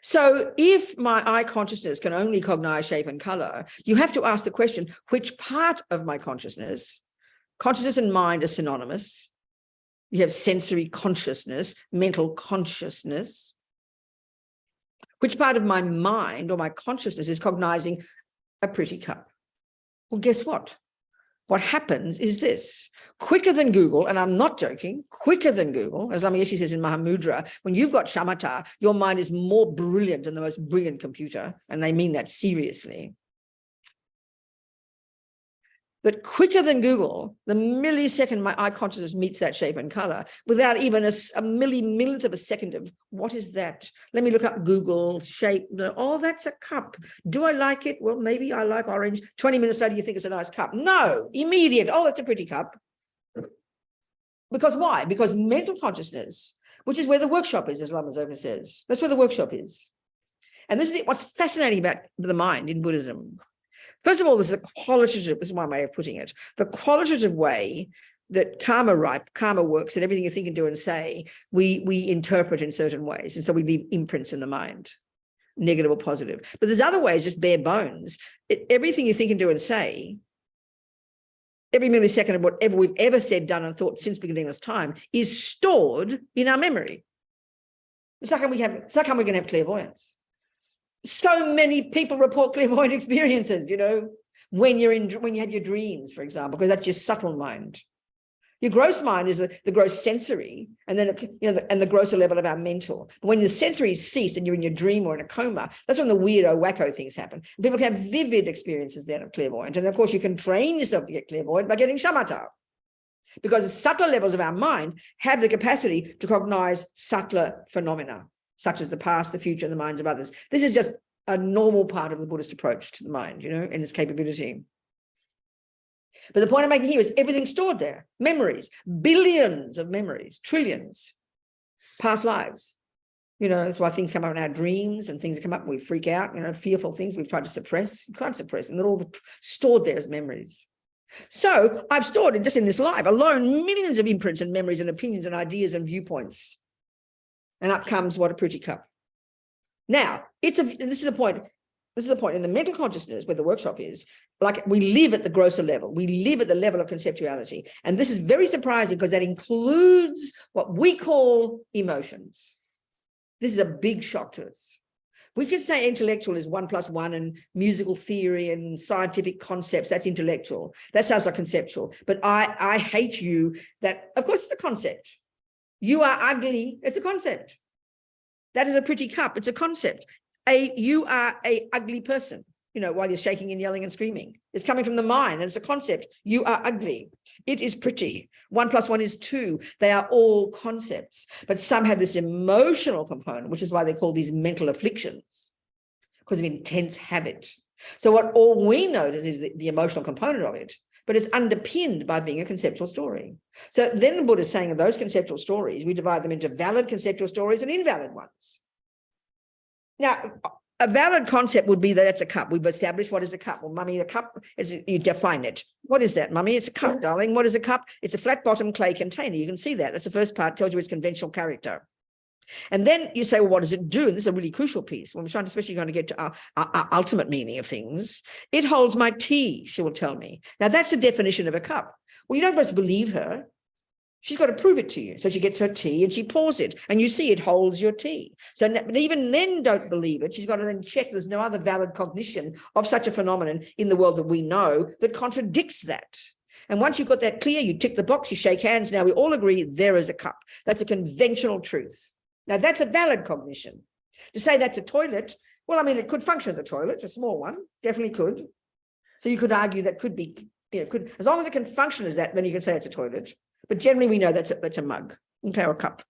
So if my eye consciousness can only cognize shape and color, you have to ask the question, which part of my consciousness and mind are synonymous. You have sensory consciousness, mental consciousness. Which part of my mind or my consciousness is cognizing a pretty cup? Well, guess what? What happens is this. Quicker than Google, and I'm not joking, quicker than Google, as Lama Yeshe says in Mahamudra, when you've got shamatha, your mind is more brilliant than the most brilliant computer, and they mean that seriously. But quicker than Google, the millisecond my eye consciousness meets that shape and color, without even a millionth of a second of, what is that? Let me look up Google, shape. Oh, that's a cup. Do I like it? Well, maybe I like orange. 20 minutes later, you think it's a nice cup. No, immediate. Oh, that's a pretty cup. Because why? Because mental consciousness, which is where the workshop is, as Lama Zopa says. That's where the workshop is. And this is what's fascinating about the mind in Buddhism. First of all, there's a qualitative, this is one way of putting it, the qualitative way that karma works, that everything you think and do and say, we interpret in certain ways. And so we leave imprints in the mind, negative or positive. But there's other ways, just bare bones. Everything you think and do and say, every millisecond of whatever we've ever said, done, and thought since beginning of time is stored in our memory. It's like we can have clairvoyance. So many people report clairvoyant experiences, you know, when you have your dreams, for example, because that's your subtle mind. Your gross mind is the gross sensory, and then and the grosser level of our mental. But when the sensory cease and you're in your dream or in a coma, that's when the weirdo, wacko things happen. And people can have vivid experiences then of clairvoyant. And of course, you can train yourself to get clairvoyant by getting shamatha, because the subtler levels of our mind have the capacity to cognize subtler phenomena, such as the past, the future, and the minds of others. This is just a normal part of the Buddhist approach to the mind, you know, and its capability. But the point I'm making here is everything's stored there. Memories, billions of memories, trillions, past lives. You know, that's why things come up in our dreams, and things come up and we freak out, you know, fearful things we've tried to suppress. You can't suppress them. They're all stored there as memories. So I've stored just in this life alone millions of imprints and memories and opinions and ideas and viewpoints. And up comes what a pretty cup. Now, this is the point. This is the point in the mental consciousness where the workshop is. Like, we live at the grosser level. We live at the level of conceptuality. And this is very surprising because that includes what we call emotions. This is a big shock to us. We could say intellectual is 1 + 1 and musical theory and scientific concepts. That's intellectual. That sounds like conceptual. But I hate you. That, of course, it's a concept. You are ugly. It's a concept. That is a pretty cup. It's a concept. You are a ugly person, you know, while you're shaking and yelling and screaming. It's coming from the mind, and it's a concept. You are ugly. It is pretty. 1 + 1 is 2. They are all concepts, but some have this emotional component, which is why they call these mental afflictions, because of intense habit. So what all we notice is the emotional component of it, but it's underpinned by being a conceptual story. So then the Buddha is saying of those conceptual stories, we divide them into valid conceptual stories and invalid ones. Now, a valid concept would be that it's a cup. We've established what is a cup. Well, mummy, the cup, you define it. What is that, mummy? It's a cup, darling. What is a cup? It's a flat-bottom clay container. You can see that. That's the first part, tells you its conventional character. And then you say, well, what does it do? And this is a really crucial piece when we're trying to, especially going to get to our ultimate meaning of things. It holds my tea, she will tell me. Now, that's the definition of a cup. Well, you don't supposed to believe her. She's got to prove it to you. So she gets her tea and she pours it, and you see it holds your tea. So, but even then, don't believe it. She's got to then check there's no other valid cognition of such a phenomenon in the world that we know that contradicts that. And once you've got that clear, you tick the box, you shake hands. Now we all agree there is a cup. That's a conventional truth. Now that's a valid cognition. To say that's a toilet, well, I mean, it could function as a toilet, it's a small one, definitely could. So you could argue that could be, you know, could, as long as it can function as that, then you can say it's a toilet. But generally we know that's a mug, okay, or a cup.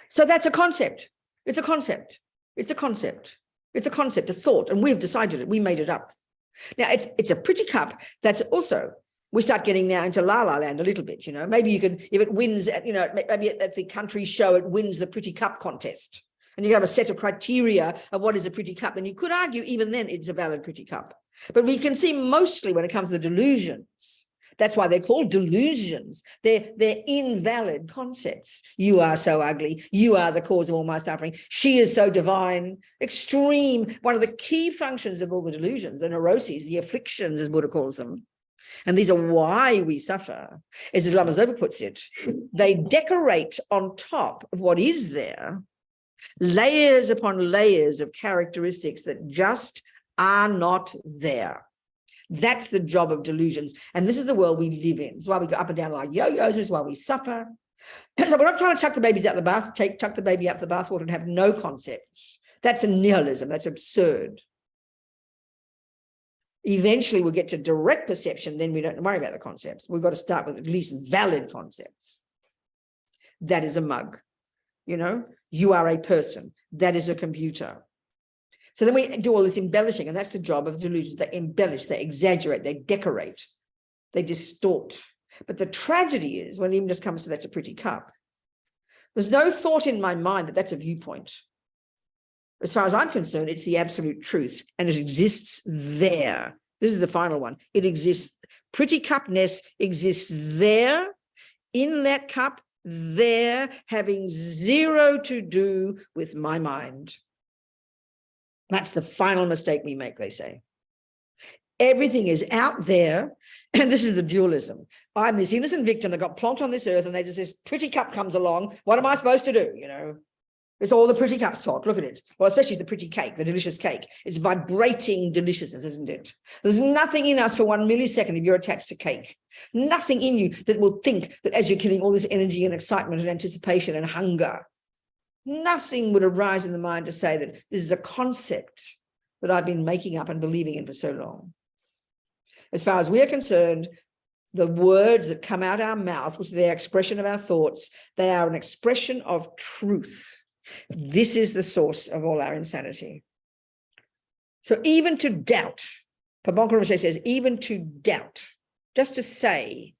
So that's a concept. It's a concept. It's a concept. It's a concept, a thought, and we've decided it. We made it up. Now it's a pretty cup. That's also, we start getting now into La La Land a little bit, you know. Maybe you could, if it wins, you know, maybe at the country show, it wins the pretty cup contest. And you have a set of criteria of what is a pretty cup. Then you could argue even then it's a valid pretty cup. But we can see mostly when it comes to the delusions. That's why they're called delusions. They're invalid concepts. You are so ugly. You are the cause of all my suffering. She is so divine. Extreme. One of the key functions of all the delusions, the neuroses, the afflictions, as Buddha calls them, and these are why we suffer, as Lama Zopa puts it, they decorate on top of what is there, layers upon layers of characteristics that just are not there. That's the job of delusions. And this is the world we live in. It's why we go up and down like yo-yos. This is why we suffer. So we're not trying to chuck the babies out the bath, chuck the baby out the bathwater and have no concepts. That's a nihilism. That's absurd. Eventually we'll get to direct perception. Then we don't worry about the concepts. We've got to start with at least valid concepts. That is a mug. You know, you are a person. That is a computer. So then we do all this embellishing, and that's the job of delusions. They embellish, they exaggerate, they decorate, they distort. But the tragedy is when it even just comes to that's a pretty cup, there's no thought in my mind that that's a viewpoint. As far as I'm concerned, it's the absolute truth, and it exists there. This is the final one. It exists Pretty cupness exists there, in that cup, there, having zero to do with my mind. That's the final mistake we make, they say. Everything is out there, and this is the dualism. I'm this innocent victim that got plonked on this earth, and this pretty cup comes along. What am I supposed to do? It's all the pretty cup's fault. Look at it. Well, especially the pretty cake, the delicious cake. It's vibrating deliciousness, isn't it? There's nothing in us for 1 millisecond if you're attached to cake. Nothing in you that will think that as you're killing all this energy and excitement and anticipation and hunger, nothing would arise in the mind to say that this is a concept that I've been making up and believing in for so long. As far as we're concerned, the words that come out our mouth, which are the expression of our thoughts, they are an expression of truth. This is the source of all our insanity. So even to doubt, Pabanka Rinpoche says, even to doubt, just to say,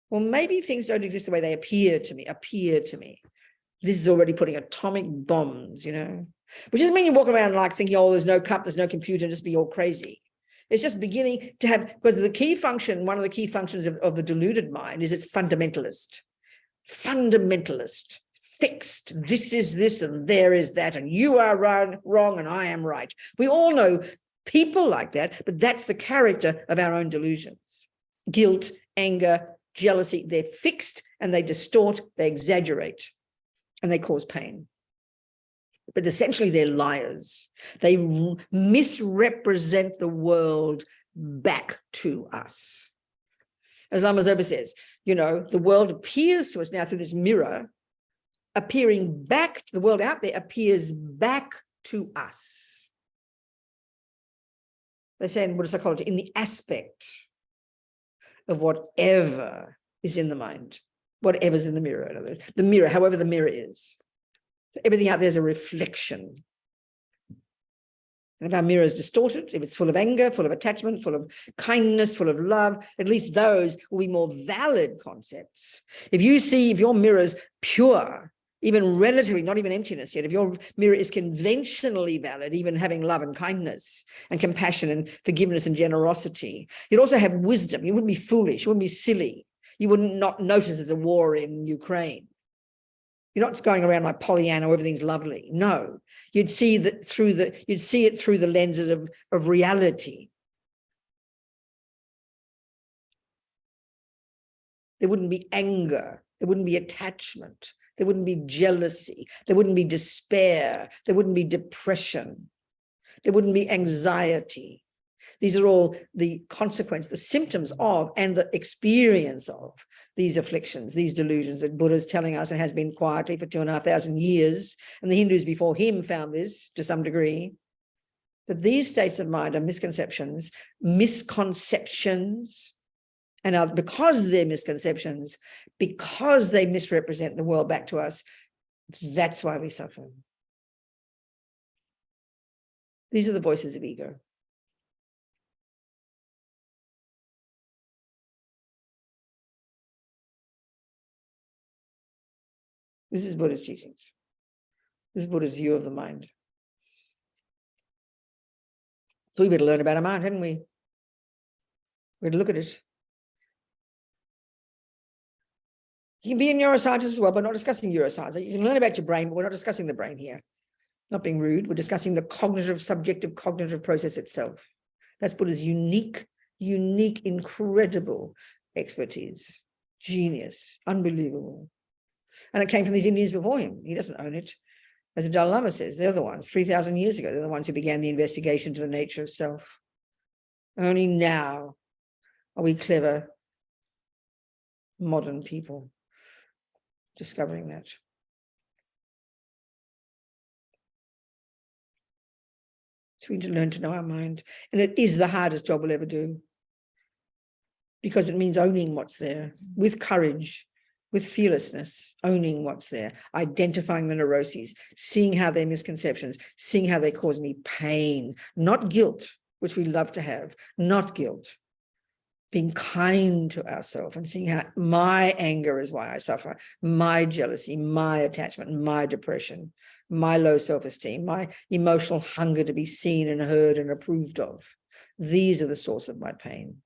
well, maybe things don't exist the way they appear to me. This is already putting atomic bombs, which doesn't mean you walk around like thinking, oh, there's no cup, there's no computer, and just be all crazy. It's just beginning to have, because the key function, one of the key functions of the deluded mind is it's fundamentalist, fixed. This is this and there is that, and you are wrong and I am right. We all know people like that, but that's the character of our own delusions. Guilt, anger, jealousy, they're fixed and they distort, they exaggerate, and they cause pain. But essentially they're liars. They misrepresent the world back to us. As Lama Zopa says, the world appears to us now through this mirror, appearing back, the world out there appears back to us. They say in Buddhist psychology, in the aspect of whatever is in the mind, whatever's in the mirror. In other words, the mirror, however the mirror is. Everything out there is a reflection. And if our mirror is distorted, if it's full of anger, full of attachment, full of kindness, full of love, at least those will be more valid concepts. If your mirror is pure, even relatively, not even emptiness yet, if your mirror is conventionally valid, even having love and kindness and compassion and forgiveness and generosity, you'd also have wisdom. You wouldn't be foolish, you wouldn't be silly. You wouldn't not notice there's a war in Ukraine. You're not going around like Pollyanna, everything's lovely. No, you'd see it through the lenses of reality. There wouldn't be anger, there wouldn't be attachment, there wouldn't be jealousy, there wouldn't be despair, there wouldn't be depression, there wouldn't be anxiety. These are all the consequence, the symptoms of, and the experience of these afflictions, these delusions that Buddha's telling us and has been quietly for 2,500 years. And the Hindus before him found this to some degree, that these states of mind are misconceptions, and because they're misconceptions, because they misrepresent the world back to us, that's why we suffer. These are the voices of ego. This is Buddha's teachings. This is Buddha's view of the mind. So we better learn about our mind, hadn't we? We had to look at it. You can be a neuroscientist as well, but not discussing neuroscience. You can learn about your brain, but we're not discussing the brain here. Not being rude, we're discussing the subjective cognitive process itself. That's Buddha's unique, incredible expertise. Genius, unbelievable. And it came from these Indians before him. He doesn't own it. As the Dalai Lama says, they're the ones, 3,000 years ago, they're the ones who began the investigation to the nature of self. Only now are we clever, modern people discovering that. So we need to learn to know our mind. And it is the hardest job we'll ever do, because it means owning what's there with courage, with fearlessness, owning what's there, identifying the neuroses, seeing how they're misconceptions, seeing how they cause me pain, not guilt, which we love to have, not guilt. Being kind to ourselves and seeing how my anger is why I suffer, my jealousy, my attachment, my depression, my low self-esteem, my emotional hunger to be seen and heard and approved of. These are the source of my pain.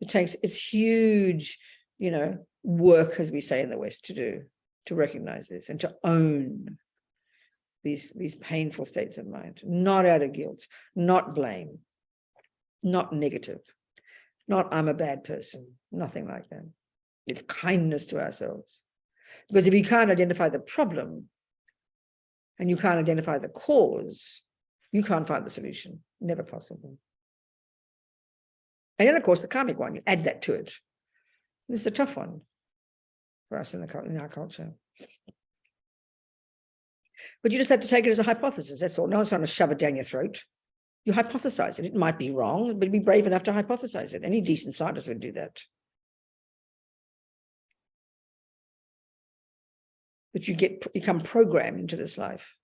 It's huge, work, as we say in the West, to do, to recognize this and to own these painful states of mind, not out of guilt, not blame, not negative, not I'm a bad person, nothing like that. It's kindness to ourselves. Because if you can't identify the problem and you can't identify the cause, you can't find the solution. Never possible. And then, of course, the karmic one, you add that to it. This is a tough one for us in our culture. But you just have to take it as a hypothesis, that's all. No one's trying to shove it down your throat. You hypothesize it. It might be wrong, but be brave enough to hypothesize it. Any decent scientist would do that. But you become programmed into this life.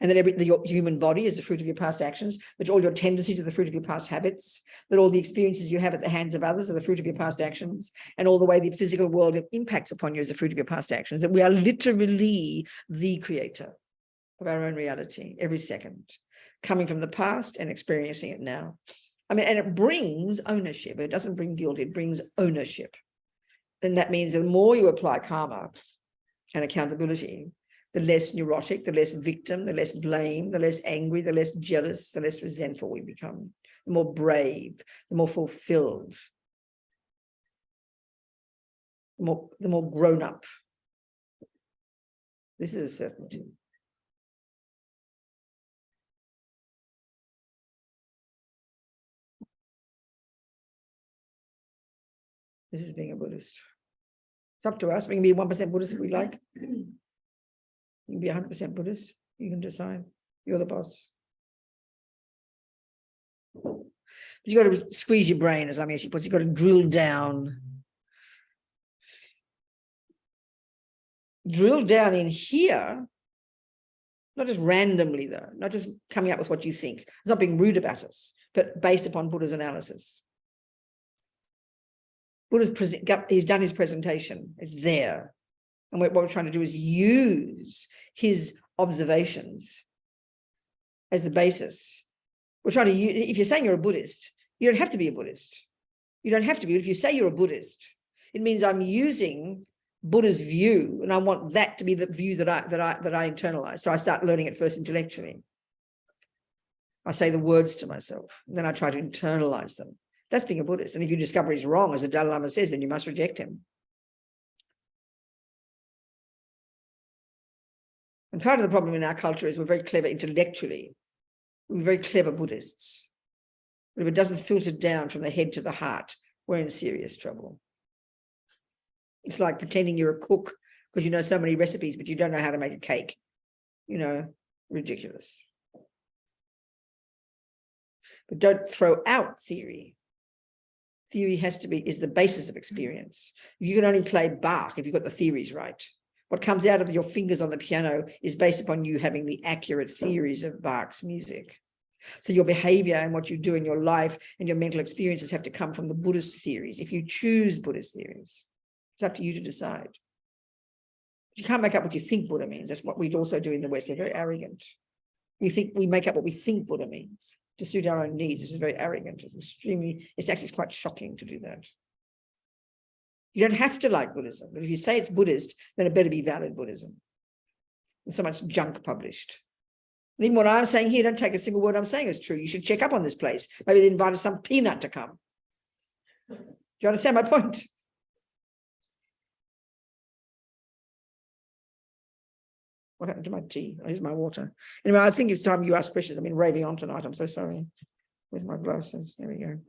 And that your human body is the fruit of your past actions, that all your tendencies are the fruit of your past habits, that all the experiences you have at the hands of others are the fruit of your past actions, and all the way the physical world impacts upon you is the fruit of your past actions, that we are literally the creator of our own reality every second, coming from the past and experiencing it now. And it brings ownership. It doesn't bring guilt, it brings ownership. And that means the more you apply karma and accountability, the less neurotic, the less victim, the less blame, the less angry, the less jealous, the less resentful we become, the more brave, the more fulfilled, the more grown up. This is a certainty. This is being a Buddhist. It's up to us. We can be 1% Buddhist if we like. You can be 100% Buddhist. You can decide. You're the boss. But you got to squeeze your brain, as Lamia she puts. You got to drill down. Drill down in here, not just randomly though, not just coming up with what you think. It's not being rude about us, but based upon Buddha's analysis. He's done his presentation. It's there. And what we're trying to do is use his observations as the basis. We're trying to use, if you're saying you're a Buddhist, you don't have to be a Buddhist. You don't have to be. If you say you're a Buddhist, it means I'm using Buddha's view, and I want that to be the view that I internalize. So I start learning it first intellectually. I say the words to myself, and then I try to internalize them. That's being a Buddhist. And if you discover he's wrong, as the Dalai Lama says, then you must reject him. And part of the problem in our culture is we're very clever intellectually. We're very clever Buddhists. But if it doesn't filter down from the head to the heart, we're in serious trouble. It's like pretending you're a cook because you know so many recipes, but you don't know how to make a cake. Ridiculous. But don't throw out theory. Theory is the basis of experience. You can only play Bach if you've got the theories right. What comes out of your fingers on the piano is based upon you having the accurate theories of Bach's music. So your behavior and what you do in your life and your mental experiences have to come from the Buddhist theories. If you choose Buddhist theories, it's up to you to decide. You can't make up what you think Buddha means. That's what we also do in the West. We're very arrogant. We make up what we think Buddha means to suit our own needs. This is very arrogant. It's actually quite shocking to do that. You don't have to like Buddhism, but if you say it's Buddhist, then it better be valid Buddhism. There's so much junk published. And even what I'm saying here, don't take a single word I'm saying as true. You should check up on this place. Maybe they invited some peanut to come. Do you understand my point? What happened to my tea? Here's my water. Anyway, I think it's time you ask questions. I've been raving on tonight. I'm so sorry. Where's my glasses? There we go.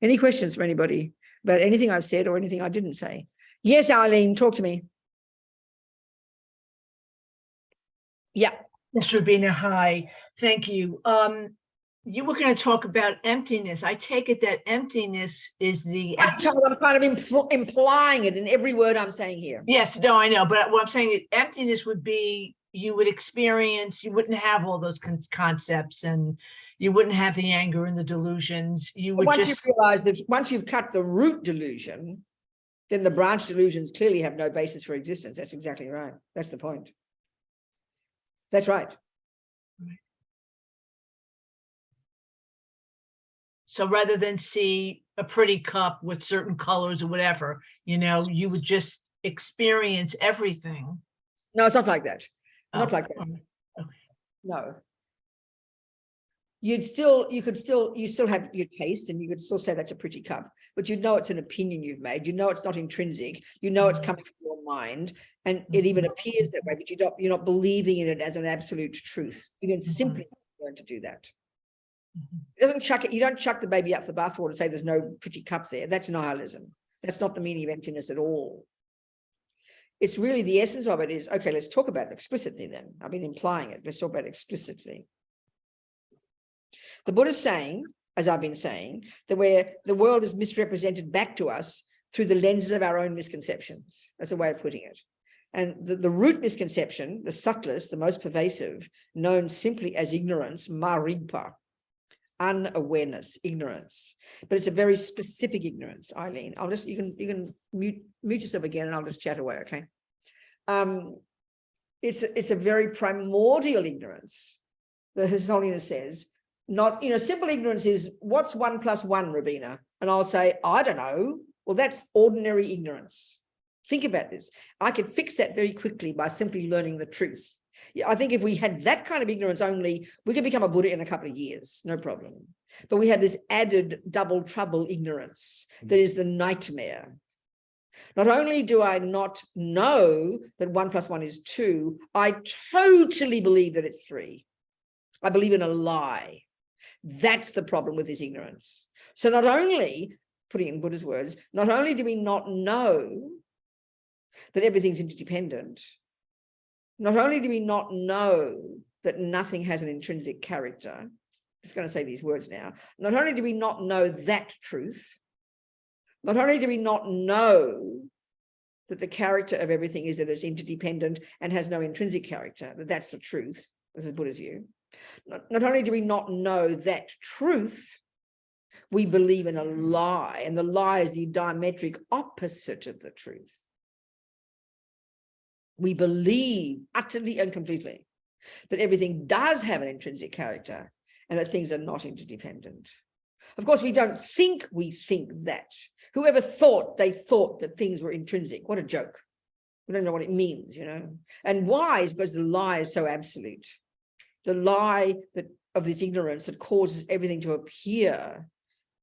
Any questions from anybody about anything I've said or anything I didn't say? Yes, Eileen, talk to me. Yeah. Yes, Robina, hi. Thank you. You were going to talk about emptiness. I take it that emptiness is the... I'm kind of implying it in every word I'm saying here. Yes, no, I know. But what I'm saying is emptiness would be, you would experience, you wouldn't have all those concepts, and you wouldn't have the anger and the delusions. You would you realize that once you've cut the root delusion, then the branch delusions clearly have no basis for existence. That's exactly right. That's the point. That's right. So rather than see a pretty cup with certain colors or whatever, you would just experience everything. No, it's not like that. Not Oh, like that. okay. No. You still have your taste, and you could still say that's a pretty cup, but it's an opinion you've made. It's not intrinsic. It's coming from your mind, and it even appears that way, but you're not believing in it as an absolute truth. You can simply learn to do that. It doesn't chuck it. You don't chuck the baby out for the bathwater and say there's no pretty cup there. That's nihilism. That's not the meaning of emptiness at all. It's really the essence of it is, okay, let's talk about it explicitly then. I've been implying it. Let's talk about it explicitly. The Buddha's saying, as I've been saying, that where the world is misrepresented back to us through the lenses of our own misconceptions. That's a way of putting it. And the root misconception, the subtlest, the most pervasive, known simply as ignorance, marigpa, unawareness, ignorance. But it's a very specific ignorance, Eileen. You can mute yourself again, and I'll just chat away, okay? It's a very primordial ignorance. His Holiness says, not, simple ignorance is, what's 1 + 1, Robina? And I'll say, I don't know. Well, that's ordinary ignorance. Think about this. I could fix that very quickly by simply learning the truth. I think if we had that kind of ignorance only, we could become a Buddha in a couple of years, no problem. But we have this added double trouble ignorance that is the nightmare. Not only do I not know that 1 + 1 is 2, I totally believe that it's 3. I believe in a lie. That's the problem with this ignorance. So not only, putting it in Buddha's words, not only do we not know that everything's interdependent, not only do we not know that nothing has an intrinsic character, I'm just going to say these words now, not only do we not know that truth, not only do we not know that the character of everything is that it's interdependent and has no intrinsic character, that that's the truth, this is Buddha's view. Not only do we not know that truth, we believe in a lie, and the lie is the diametric opposite of the truth. We believe utterly and completely that everything does have an intrinsic character and that things are not interdependent. Of course, we don't think we think that. Whoever thought they thought that things were intrinsic? What a joke. We don't know what it means, And why? Is because the lie is so absolute. The lie of this ignorance that causes everything to appear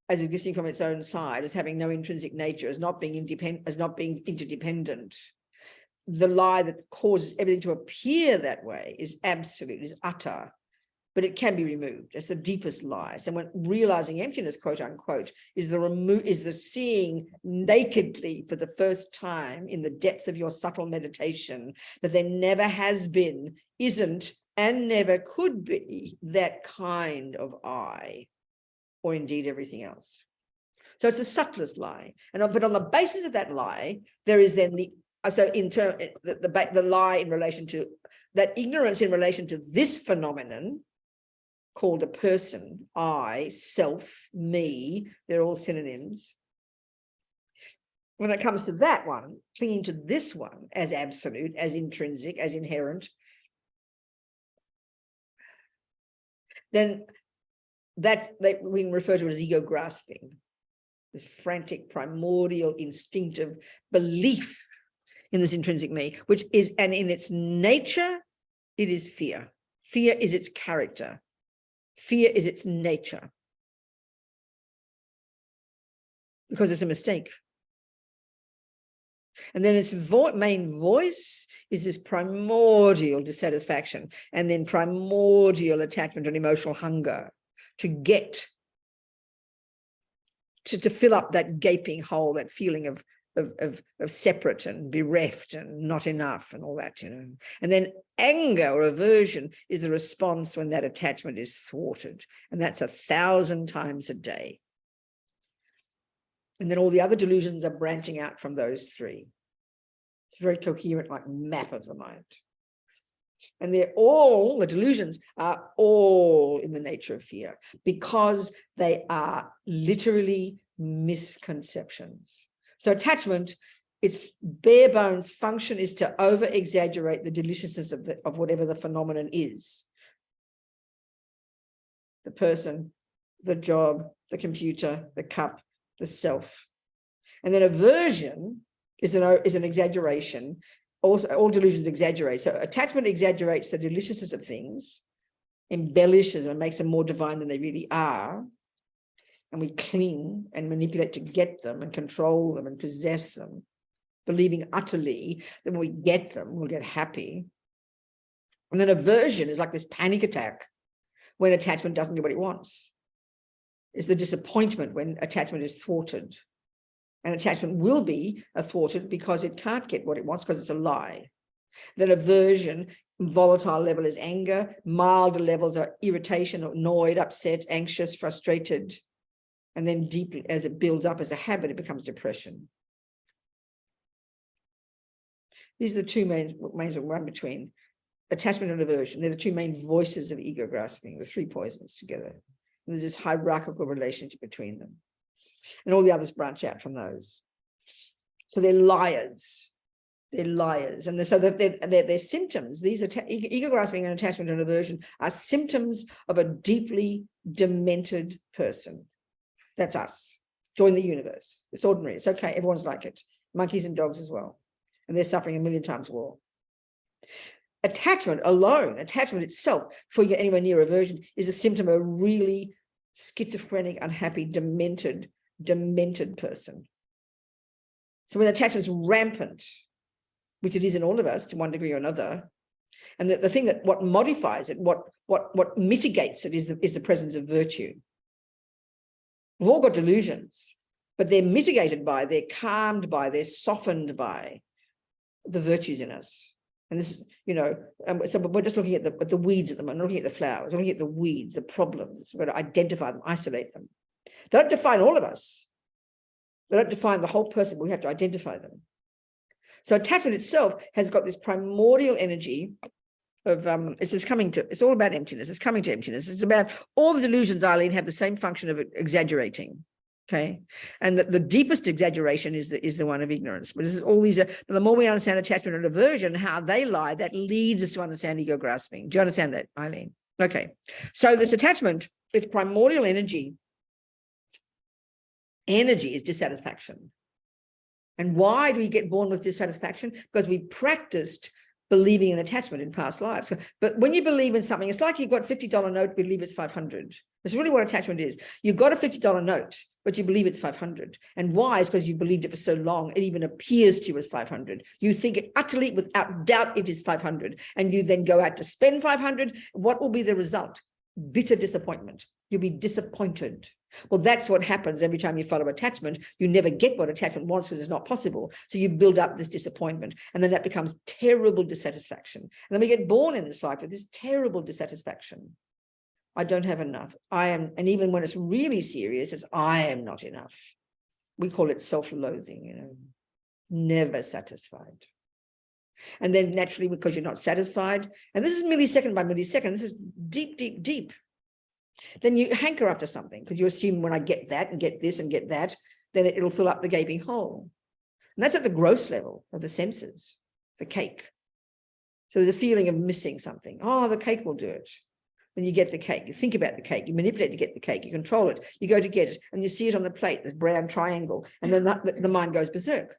as existing from its own side, as having no intrinsic nature, as not being independent, as not being interdependent. The lie that causes everything to appear that way is absolute, is utter, but it can be removed. It's the deepest lies. And when realizing emptiness, quote unquote, is the seeing nakedly for the first time in the depth of your subtle meditation that there never has been, isn't, and never could be that kind of I, or indeed everything else. So it's the subtlest lie. But on the basis of that lie, there is then the lie in relation to that ignorance in relation to this phenomenon called a person, I, self, me, they're all synonyms. When it comes to that one, clinging to this one as absolute, as intrinsic, as inherent, then we can refer to it as ego grasping, this frantic, primordial, instinctive belief in this intrinsic me, which is, and in its nature, it is fear. Fear is its character. Fear is its nature. Because it's a mistake. And then its main voice is this primordial dissatisfaction, and then primordial attachment and emotional hunger to get, to fill up that gaping hole, that feeling of separate and bereft and not enough and all that, And then anger or aversion is the response when that attachment is thwarted. And that's 1,000 times a day. And then all the other delusions are branching out from those three. It's a very coherent, like, map of the mind. And the delusions are all in the nature of fear, because they are literally misconceptions. So attachment, its bare bones function is to over-exaggerate the deliciousness of whatever the phenomenon is. The person, the job, the computer, the cup, the self. And then aversion is an exaggeration. Also, all delusions exaggerate. So attachment exaggerates the deliciousness of things, embellishes them and makes them more divine than they really are. And we cling and manipulate to get them and control them and possess them, believing utterly that when we get them, we'll get happy. And then aversion is like this panic attack when attachment doesn't get what it wants. It's the disappointment when attachment is thwarted. And attachment will be thwarted because it can't get what it wants because it's a lie. Then aversion, volatile level is anger, milder levels are irritation, annoyed, upset, anxious, frustrated. And then deeply, as it builds up as a habit, it becomes depression. These are the two main that run between attachment and aversion. They're the two main voices of ego grasping, the three poisons together. And there's this hierarchical relationship between them. And all the others branch out from those. So they're liars. They're liars. And so that they're symptoms. These are ego grasping and attachment and aversion are symptoms of a deeply demented person. That's us. Join the universe. It's ordinary. It's okay. Everyone's like it. Monkeys and dogs as well. And they're suffering a million times more. Attachment alone, attachment itself, before you get anywhere near aversion, is a symptom of a really schizophrenic, unhappy, demented person. So when attachment is rampant, which it is in all of us to one degree or another, and the thing that what modifies it, what mitigates it is the presence of virtue. We've all got delusions, but they're mitigated by, they're calmed by, they're softened by the virtues in us. And this is, so we're just looking at the weeds at them. I'm not looking at the flowers. We're looking at the weeds, the problems. We've got to identify them, isolate them. They don't define all of us. They don't define the whole person, but we have to identify them. So attachment itself has got this primordial energy of, it's all about emptiness. It's coming to emptiness. It's about all the delusions, Eileen, have the same function of exaggerating. Okay. And the deepest exaggeration is the one of ignorance. But this is all these, but the more we understand attachment and aversion, how they lie, that leads us to understand ego grasping. Do you understand that, Eileen? Okay. So this attachment, its primordial energy is dissatisfaction. And why do we get born with dissatisfaction? Because we practiced believing in attachment in past lives. But when you believe in something, it's like you've got a $50 note, believe it's 500. That's really what attachment is. You've got a $50 note, but you believe it's 500. And why? Is because you believed it for so long, it even appears to you as 500. You think it utterly, without doubt, it is 500. And you then go out to spend 500. What will be the result? Bitter disappointment. You'll be disappointed. Well, that's what happens every time you follow attachment. You never get what attachment wants because it's not possible. So you build up this disappointment, and then that becomes terrible dissatisfaction. And then we get born in this life with this terrible dissatisfaction. I don't have enough. I am, and even when it's really serious, it's I am not enough. We call it self-loathing, never satisfied. And then naturally, because you're not satisfied, and this is millisecond by millisecond, this is deep, deep, deep. Then you hanker after something because you assume when I get that and get this and get that, then it'll fill up the gaping hole. And that's at the gross level of the senses, the cake. So there's a feeling of missing something. Oh, the cake will do it. Then you get the cake, you think about the cake, you manipulate to get the cake, you control it, you go to get it, and you see it on the plate, this brown triangle, and then the mind goes berserk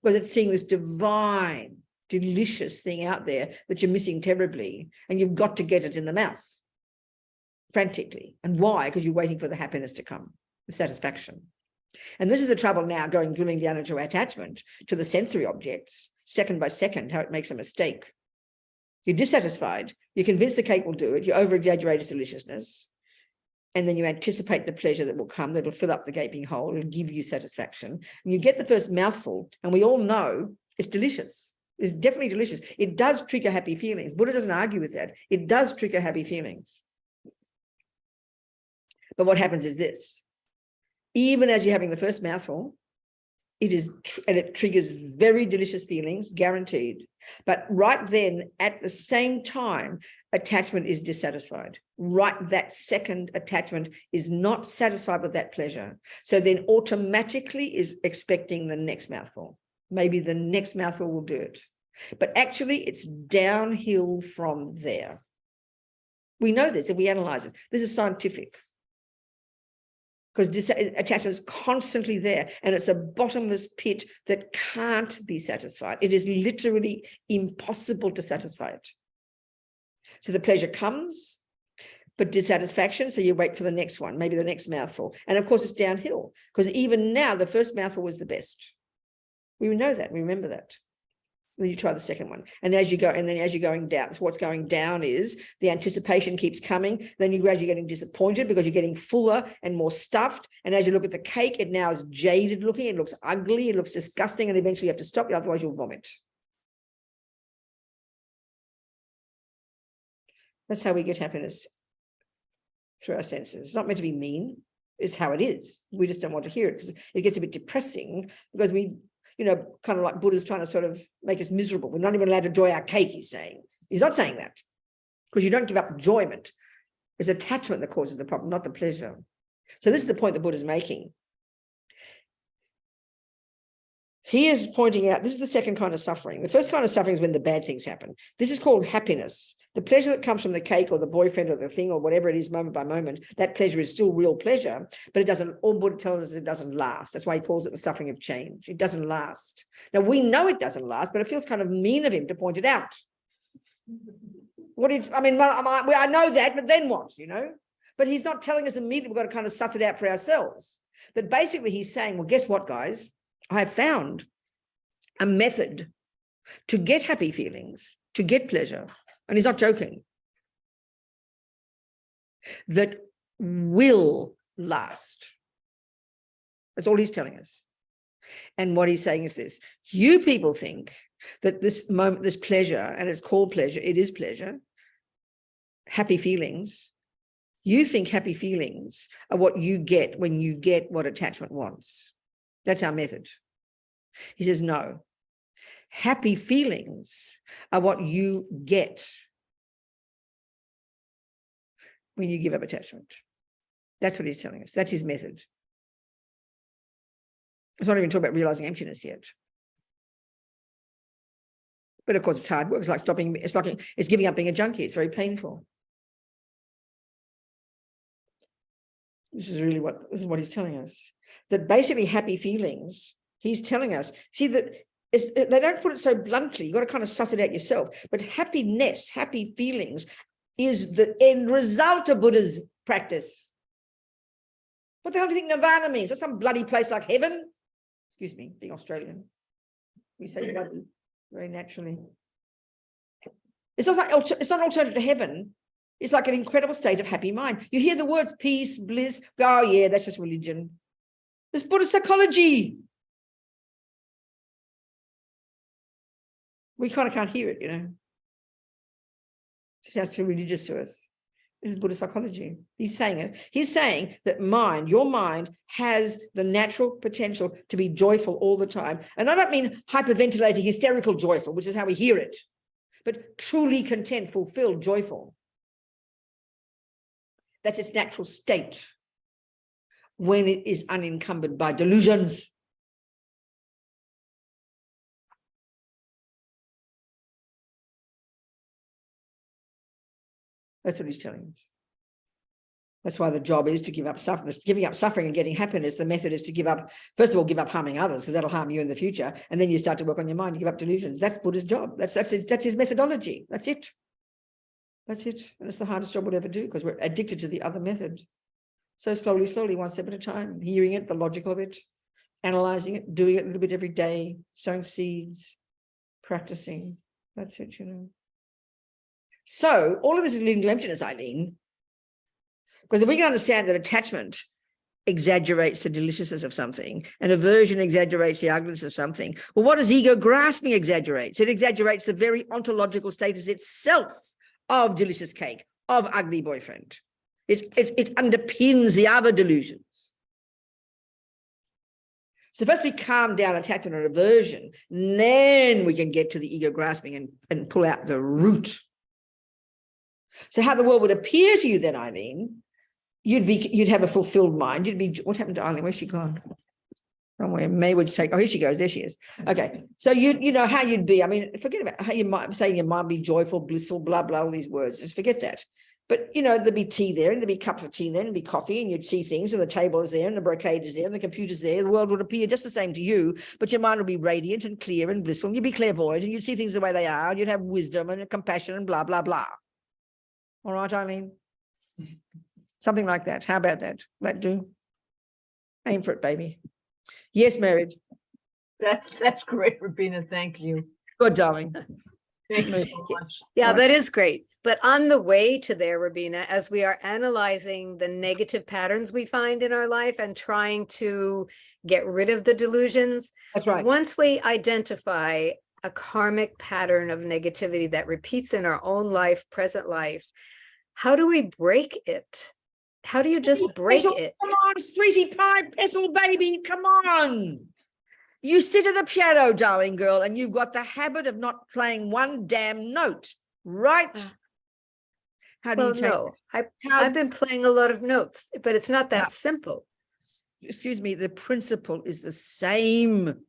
because it's seeing this divine, delicious thing out there that you're missing terribly, and you've got to get it in the mouth. Frantically. And why? Because you're waiting for the happiness to come, the satisfaction. And this is the trouble now, drilling down into attachment to the sensory objects, second by second, how it makes a mistake. You're dissatisfied, you're convinced the cake will do it, you over-exaggerate its deliciousness, and then you anticipate the pleasure that will come, that'll fill up the gaping hole, it'll give you satisfaction. And you get the first mouthful, and we all know it's delicious. It's definitely delicious. It does trigger happy feelings. Buddha doesn't argue with that. It does trigger happy feelings. But what happens is this, even as you're having the first mouthful, it triggers very delicious feelings, guaranteed. But right then, at the same time, attachment is dissatisfied. Right that second, attachment is not satisfied with that pleasure. So then automatically is expecting the next mouthful. Maybe the next mouthful will do it. But actually, it's downhill from there. We know this and we analyze it. This is scientific. because attachment is constantly there, and it's a bottomless pit that can't be satisfied. It is literally impossible to satisfy it. So the pleasure comes, but dissatisfaction, so you wait for the next one, maybe the next mouthful. And of course, it's downhill, because even now, the first mouthful was the best. We know that, we remember that. And then you try the second one. And as you go, and then as you're going down, so what's going down is the anticipation keeps coming. Then you're gradually getting disappointed because you're getting fuller and more stuffed. And as you look at the cake, it now is jaded looking. It looks ugly. It looks disgusting. And eventually you have to stop, otherwise you'll vomit. That's how we get happiness, through our senses. It's not meant to be mean. It's how it is. We just don't want to hear it because it gets a bit depressing, because we, kind of like Buddha's trying to sort of make us miserable. We're not even allowed to enjoy our cake, he's saying. He's not saying that, because you don't give up enjoyment. It's attachment that causes the problem, not the pleasure. So this is the point that Buddha's making. He is pointing out, this is the second kind of suffering. The first kind of suffering is when the bad things happen. This is called happiness. The pleasure that comes from the cake or the boyfriend or the thing or whatever it is, moment by moment, that pleasure is still real pleasure, but it doesn't, all Buddha tells us it doesn't last. That's why he calls it the suffering of change. It doesn't last. Now, we know it doesn't last, but it feels kind of mean of him to point it out. I know that, but then what, But he's not telling us immediately, we've got to kind of suss it out for ourselves. But basically he's saying, well, guess what, guys? I have found a method to get happy feelings, to get pleasure. And he's not joking. That will last. That's all he's telling us. And what he's saying is this: you people think that this moment, this pleasure, and it's called pleasure, it is pleasure, happy feelings. You think happy feelings are what you get when you get what attachment wants. That's our method. He says, no. Happy feelings are what you get when you give up attachment. That's what he's telling us. That's his method. It's not even talking about realizing emptiness yet. But of course, it's hard work. It's like stopping, it's giving up being a junkie. It's very painful. This is what he's telling us. That basically happy feelings, he's telling us, see that they don't put it so bluntly. You've got to kind of suss it out yourself. But happiness, happy feelings is the end result of Buddha's practice. What the hell do you think nirvana means? That's some bloody place like heaven? Excuse me, being Australian. We say bloody very naturally. It's not an alternative to heaven. It's like an incredible state of happy mind. You hear the words peace, bliss, oh yeah, that's just religion. It's Buddhist psychology. We kind of can't hear it, It sounds too religious to us. This is Buddhist psychology. He's saying it. He's saying that your mind has the natural potential to be joyful all the time. And I don't mean hyperventilating, hysterical joyful, which is how we hear it, but truly content, fulfilled, joyful. That's its natural state when it is unencumbered by delusions. That's what he's telling us. That's why the job is to give up suffering. Giving up suffering and getting happiness, the method is to give up, first of all, give up harming others, because that'll harm you in the future. And then you start to work on your mind, you give up delusions. That's Buddha's job. That's his methodology. That's it. That's it. And it's the hardest job we'll ever do, because we're addicted to the other method. So slowly, one step at a time, hearing it, the logic of it, analyzing it, doing it a little bit every day, sowing seeds, practicing. That's it, So all of this is leading to emptiness, Eileen. Because if we can understand that attachment exaggerates the deliciousness of something and aversion exaggerates the ugliness of something, well, what does ego grasping exaggerates? It exaggerates the very ontological status itself of delicious cake, of ugly boyfriend. It underpins the other delusions. So first we calm down attachment and aversion, then we can get to the ego grasping and pull out the root. So how the world would appear to you then, Eileen, you'd have a fulfilled mind. You'd be, what happened to Eileen? Where's she gone? Somewhere. Maywood's take, oh, here she goes. There she is. Okay. So you know how you'd be. I mean, forget about how you might say your mind be joyful, blissful, blah, blah, all these words. Just forget that. But, you know, there'd be tea there, and there'd be cups of tea there, and there'd be coffee, and you'd see things, and the table is there, and the brocade is there, and the computer's there. The world would appear just the same to you, but your mind would be radiant and clear and blissful, and you'd be clairvoyant, and you'd see things the way they are, and you'd have wisdom and compassion and blah, blah, blah. All right, Eileen? Something like that. How about that? That do? Aim for it, baby. Yes, married. That's great, Robina. Thank you. Good, darling. Thank you so much. Yeah, that is great. But on the way to there, Robina, as we are analyzing the negative patterns we find in our life and trying to get rid of the delusions, That's right. once we identify a karmic pattern of negativity that repeats in our own life, present life, how do we break it? How do you just break it? Come on, sweetie pie, petal baby, come on. You sit at the piano, darling girl, and you've got the habit of not playing one damn note, right? How do Well, you change no, it? I've been playing a lot of notes, but it's not that simple. Excuse me, the principle is the same.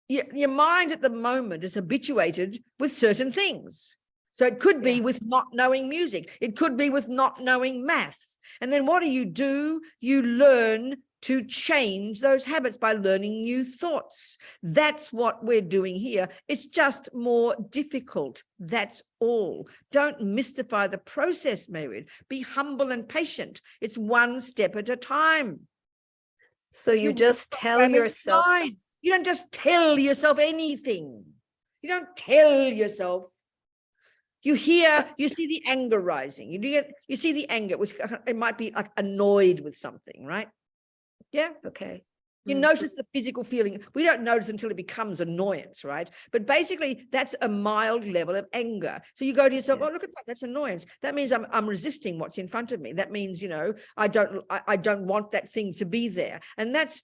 Your mind at the moment is habituated with certain things. So it could be with not knowing music. It could be with not knowing math. And then what do? You learn to change those habits by learning new thoughts. That's what we're doing here. It's just more difficult. That's all. Don't mystify the process, Mary. Be humble and patient. It's one step at a time. So you just tell yourself. You don't just tell yourself anything. You don't tell yourself. You hear, you see the anger rising. You see the anger, which it might be like annoyed with something, right? Yeah. Okay. You notice the physical feeling. We don't notice until it becomes annoyance, right? But basically, that's a mild level of anger. So you go to yourself, oh, look at that. That's annoyance. That means I'm resisting what's in front of me. That means, you know, I don't want that thing to be there. And that's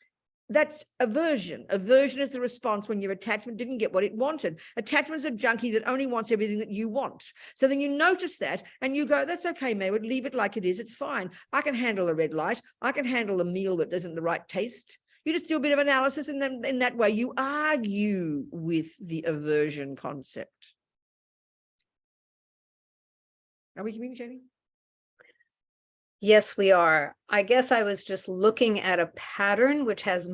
aversion. Aversion is the response when your attachment didn't get what it wanted. Attachment is a junkie that only wants everything that you want. So then you notice that and you go, that's okay, Maywood, leave it like it is. It's fine. I can handle a red light. I can handle a meal that isn't the right taste. You just do a bit of analysis, and then in that way you argue with the aversion concept. Are we communicating? Yes, we are. I guess I was just looking at a pattern which has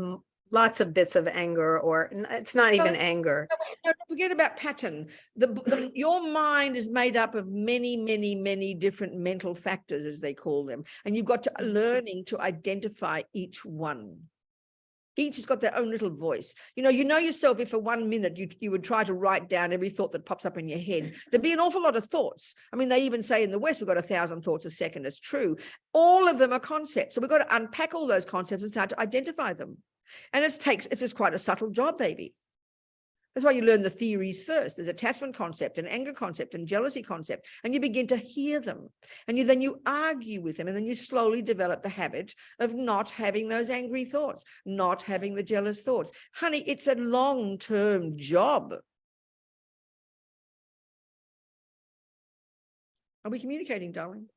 lots of bits of anger, or it's not even anger. Don't forget about pattern. Your mind is made up of many, many, many different mental factors, as they call them. And you've got to learning to identify each one. Each has got their own little voice. You know yourself, if for 1 minute you would try to write down every thought that pops up in your head, there'd be an awful lot of thoughts. I mean, they even say in the West, we've got 1,000 thoughts a second. It's true. All of them are concepts. So we've got to unpack all those concepts and start to identify them. And it's just quite a subtle job, baby. That's why you learn the theories first. There's attachment concept and anger concept and jealousy concept, and you begin to hear them. And then you argue with them, and then you slowly develop the habit of not having those angry thoughts, not having the jealous thoughts. Honey, it's a long-term job. Are we communicating, darling?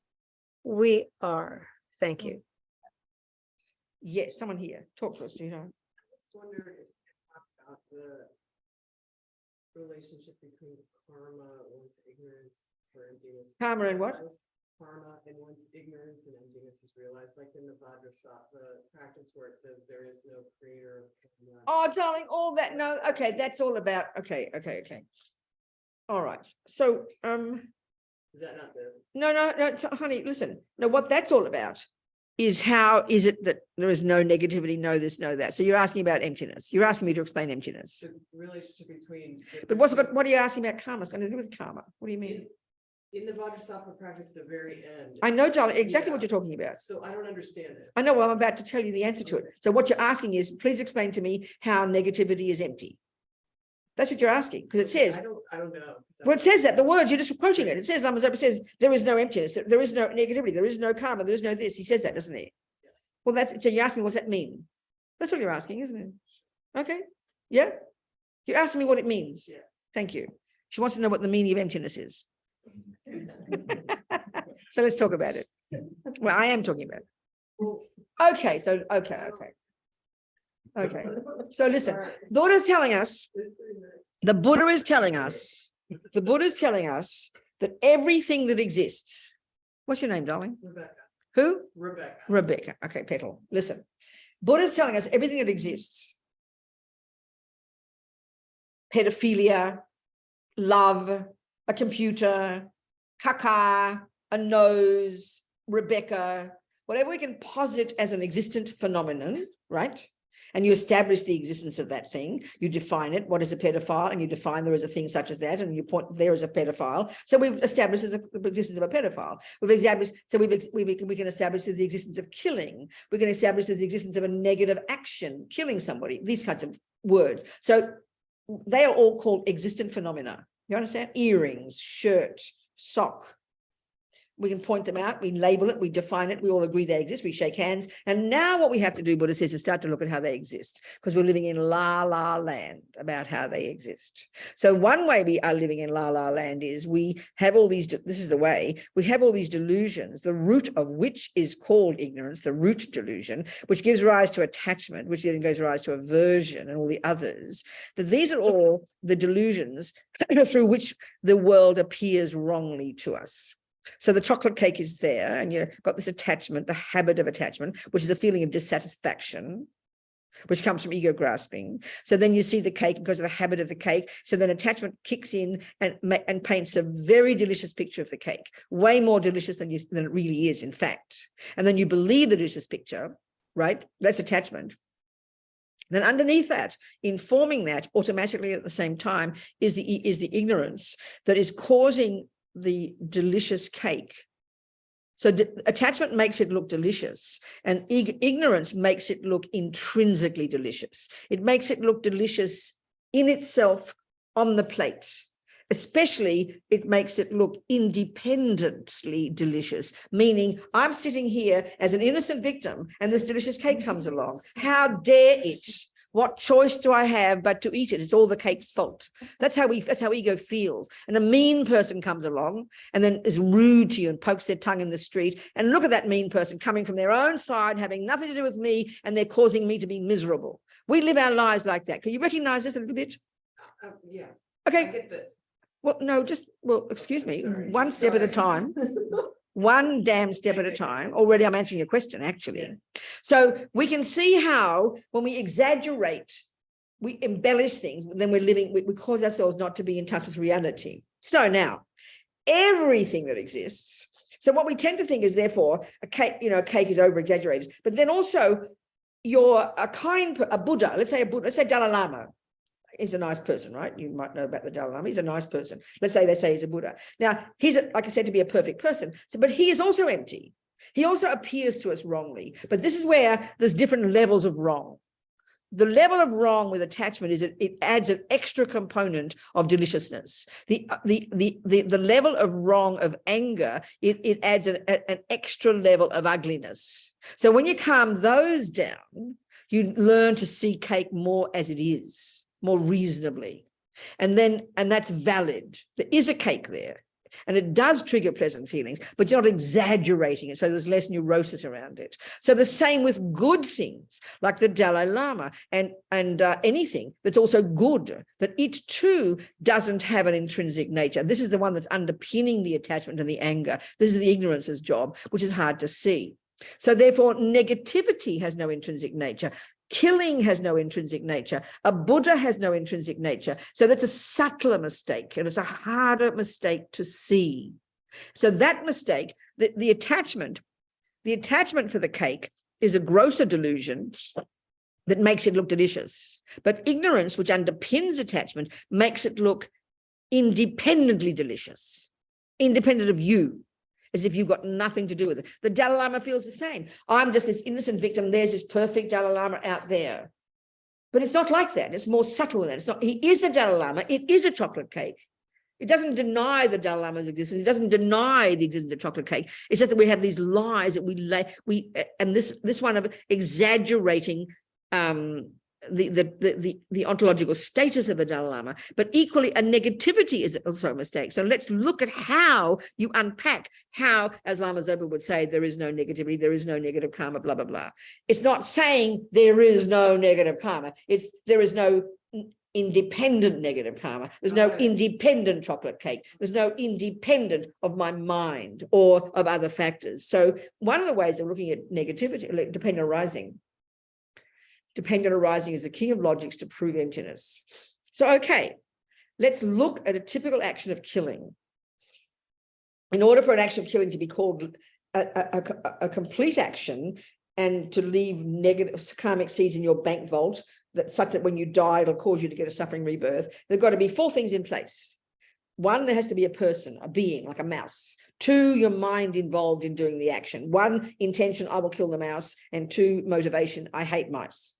We are. Thank you. Yes, someone here. Talk to us, sweetheart. I just wondered if you could talk about the relationship between karma, one's ignorance, or emptiness. Karma and what? Karma and one's ignorance and emptiness is realized, like in the Vajrasattva practice where it says there is no creator of karma. Oh, darling, all that. No, okay, that's all about. Okay. All right. So, Is that not the? No, honey, listen. No, what that's all about is how is it that there is no negativity, no this, no that. So you're asking about emptiness. You're asking me to explain emptiness. The relationship between. But what are you asking about karma? It's going to do with karma. What do you mean? In the Vajrasattva practice, the very end. I know, darling, exactly what you're talking about. So I don't understand it. I know, well, I'm about to tell you the answer to it. So what you're asking is, please explain to me how negativity is empty. That's what you're asking, because it says, I don't know. well, it says that, the words, you're just quoting it. It says, it says, there is no emptiness, there is no negativity, there is no karma, there is no this. He says that, doesn't he? Yes. Well, so you're asking, what's that mean? That's what you're asking, isn't it? Okay. Yeah. You're asking me what it means. Yeah. Thank you. She wants to know what the meaning of emptiness is. So let's talk about it. Well, I am talking about it. Okay. So, okay. So listen, the Buddha is telling us that everything that exists, what's your name, darling? Rebecca. Who? Rebecca. Rebecca. Okay, Petal. Listen, Buddha's telling us everything that exists, pedophilia, love, a computer, caca, a nose, Rebecca, whatever we can posit as an existent phenomenon, right? And you establish the existence of that thing, you define it, what is a pedophile, and you define there is a thing such as that, and you point there is a pedophile. So we've established the existence of a pedophile. We've established, so we can establish the existence of killing. We can establish the existence of a negative action, killing somebody, these kinds of words. So they are all called existent phenomena. You understand? Earrings, shirt, sock. We can point them out, we label it, we define it, we all agree they exist, we shake hands. And now what we have to do, Buddha says, is start to look at how they exist, because we're living in la land about how they exist. So one way we are living in la land is we have all these, this is the way, we have all these delusions, the root of which is called ignorance, the root delusion, which gives rise to attachment, which then gives rise to aversion and all the others. That these are all the delusions through which the world appears wrongly to us. So the chocolate cake is there, and you've got this attachment, the habit of attachment, which is a feeling of dissatisfaction, which comes from ego grasping. So then you see the cake because of the habit of the cake. So then attachment kicks in and paints a very delicious picture of the cake, way more delicious than it really is, in fact. And then you believe the delicious picture, right? That's attachment. Then underneath that, informing that automatically at the same time is the ignorance that is causing the delicious cake. So attachment makes it look delicious, and ignorance makes it look intrinsically delicious. It makes it look delicious in itself on the plate. Especially, it makes it look independently delicious, meaning I'm sitting here as an innocent victim and this delicious cake comes along. How dare it? What choice do I have but to eat it? It's all the cake's fault. That's how ego feels. And a mean person comes along and then is rude to you and pokes their tongue in the street. And look at that mean person coming from their own side, having nothing to do with me, and they're causing me to be miserable. We live our lives like that. Can you recognize this a little bit? Yeah. Okay. I get this. Well, no, excuse me, Sorry. one step at a time. One damn step at a time. Already I'm answering your question, actually. Yes. So we can see how when we exaggerate, we embellish things, then we cause ourselves not to be in touch with reality. So now, everything that exists. So what we tend to think is, therefore, a cake is over exaggerated. But then also, a Buddha, let's say Dalai Lama. He's a nice person, right? You might know about the Dalai Lama. He's a nice person. Let's say they say he's a Buddha. Now, he's, like I said, to be a perfect person. So, but he is also empty. He also appears to us wrongly. But this is where there's different levels of wrong. The level of wrong with attachment is it adds an extra component of deliciousness. The level of wrong of anger, it adds an extra level of ugliness. So when you calm those down, you learn to see cake more as it is, more reasonably. And that's valid. There is a cake there, and it does trigger pleasant feelings, but you're not exaggerating it, so there's less neurosis around it. So the same with good things, like the Dalai Lama and anything that's also good, that it too doesn't have an intrinsic nature. This is the one that's underpinning the attachment and the anger. This is the ignorance's job, which is hard to see. So therefore, negativity has no intrinsic nature. Killing has no intrinsic nature. A Buddha has no intrinsic nature. So that's a subtler mistake, and it's a harder mistake to see. So that mistake, the attachment for the cake is a grosser delusion that makes it look delicious. But ignorance, which underpins attachment, makes it look independently delicious, independent of you, as if you've got nothing to do with it. The Dalai Lama feels the same. I'm just this innocent victim. There's this perfect Dalai Lama out there. But it's not like that. It's more subtle than that. It's not. He is the Dalai Lama. It is a chocolate cake. It doesn't deny the Dalai Lama's existence. It doesn't deny the existence of chocolate cake. It's just that we have these lies that and this one of exaggerating the ontological status of the Dalai Lama, but equally a negativity is also a mistake. So let's look at how you unpack how, as Lama Zopa would say, there is no negativity, there is no negative karma, blah, blah, blah. It's not saying there is no negative karma. It's there is no independent negative karma. There's no independent chocolate cake. There's no independent of my mind or of other factors. So one of the ways of looking at negativity, like dependent arising is the king of logics to prove emptiness. So, okay, let's look at a typical action of killing. In order for an action of killing to be called a complete action and to leave negative karmic seeds in your bank vault, such that when you die, it'll cause you to get a suffering rebirth, there've got to be 4 things in place. 1, there has to be a person, a being, like a mouse. 2, your mind involved in doing the action. 1, intention, I will kill the mouse. And 2, motivation, I hate mice.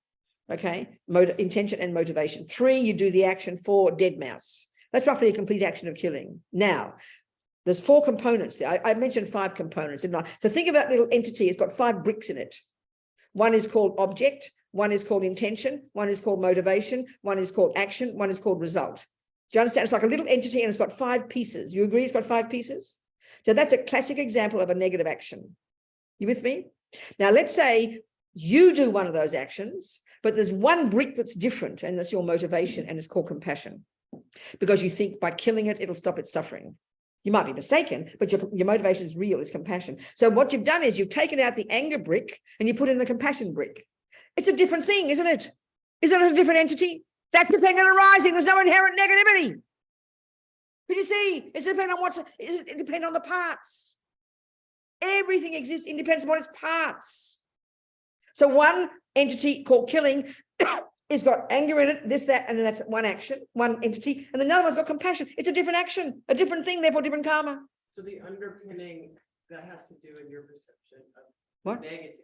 Okay, intention and motivation. 3, you do the action. 4, dead mouse. That's roughly a complete action of killing. Now, there's 4 components there. I mentioned 5 components, didn't I? So think of that little entity. It's got 5 bricks in it. 1 is called object. 1 is called intention. 1 is called motivation. 1 is called action. 1 is called result. Do you understand? It's like a little entity and it's got 5 pieces. You agree it's got 5 pieces? So that's a classic example of a negative action. You with me? Now, let's say you do one of those actions, but there's 1 brick that's different, and that's your motivation, and it's called compassion. Because you think by killing it, it'll stop its suffering. You might be mistaken, but your motivation is real, it's compassion. So what you've done is you've taken out the anger brick and you put in the compassion brick. It's a different thing, isn't it? Isn't it a different entity? That's dependent arising. There's no inherent negativity. Can you see? It's dependent on it depends on the parts. Everything exists independent upon its parts. So one entity called killing it's got anger in it, this, that, and then that's one action, one entity. And another one's got compassion. It's a different action, a different thing, therefore different karma. So the underpinning that has to do with your perception of What? negative.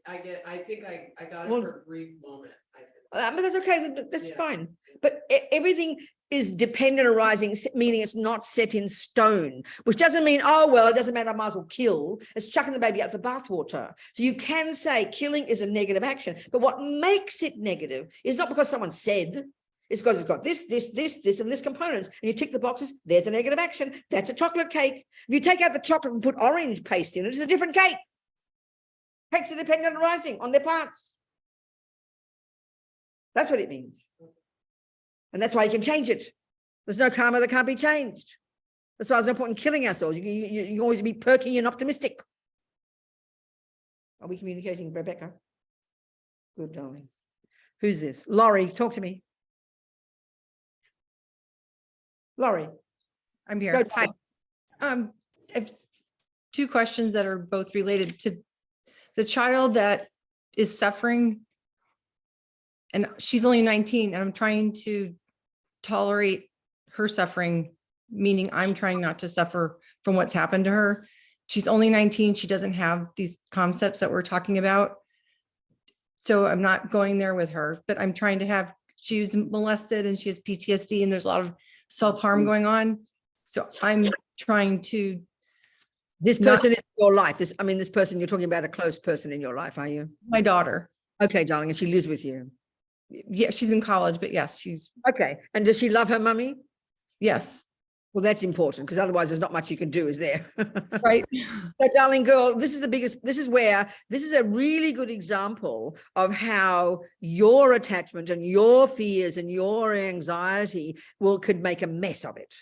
I think I got it Well, for a brief moment. I think. But that's okay, that's Yeah. fine. But everything is dependent arising, meaning it's not set in stone, which doesn't mean, oh, well, it doesn't matter, I might as well kill. It's chucking the baby out the bathwater. So you can say killing is a negative action, but what makes it negative is not because someone said, it's because it's got this, and this components, and you tick the boxes, there's a negative action, that's a chocolate cake. If you take out the chocolate and put orange paste in it, it's a different cake. Cakes are dependent arising on their parts. That's what it means. And that's why you can change it. There's no karma that can't be changed. That's why there's no point in killing ourselves. You can always be perky and optimistic. Are we communicating, Rebecca? Good, darling. Who's this? Laurie, talk to me. Laurie. I'm Go, here. Hi. darling. I have 2 questions that are both related to the child that is suffering. And she's only 19 and I'm trying to tolerate her suffering, meaning I'm trying not to suffer from what's happened to her. She's only 19. She doesn't have these concepts that we're talking about. So I'm not going there with her, but I'm trying to have, she was molested and she has PTSD and there's a lot of self-harm going on. So I'm trying to. This person is your life. This person, you're talking about a close person in your life, are you? My daughter. Okay, darling, and she lives with you. Yeah, she's in college, but yes, she's. Okay, and does she love her mummy? Yes. Well, that's important because otherwise there's not much you can do, is there? Right. So, darling girl, this is a really good example of how your attachment and your fears and your anxiety could make a mess of it.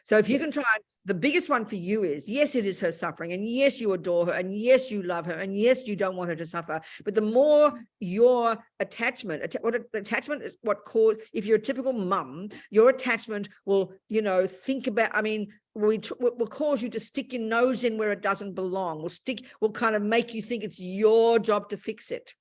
So if you can try, the biggest one for you is, yes, it is her suffering, and yes, you adore her, and yes, you love her, and yes, you don't want her to suffer. But the more your attachment is what caused, if you're a typical mum, your attachment will, think about, will cause you to stick your nose in where it doesn't belong, will kind of make you think it's your job to fix it.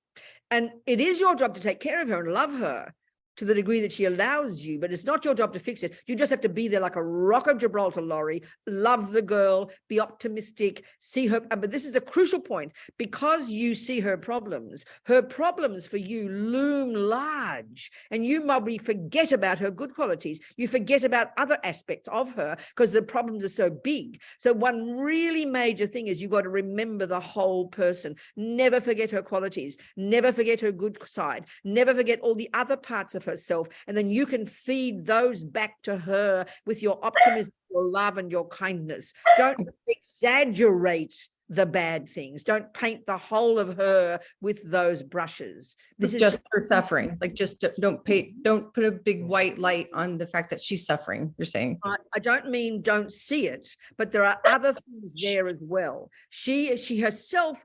And it is your job to take care of her and love her to the degree that she allows you, but it's not your job to fix it. You just have to be there like a rock of Gibraltar, Laurie, love the girl, be optimistic, see her. But this is the crucial point, because you see her problems for you loom large, and you probably forget about her good qualities. You forget about other aspects of her because the problems are so big. So one really major thing is you've got to remember the whole person. Never forget her qualities, never forget her good side, never forget all the other parts of herself, and then you can feed those back to her with your optimism, your love, and your kindness. Don't exaggerate the bad things. Don't paint the whole of her with those brushes. This is Just her suffering, like just don't put a big white light on the fact that she's suffering, you're saying. I don't mean don't see it, but there are other things there as well. She herself,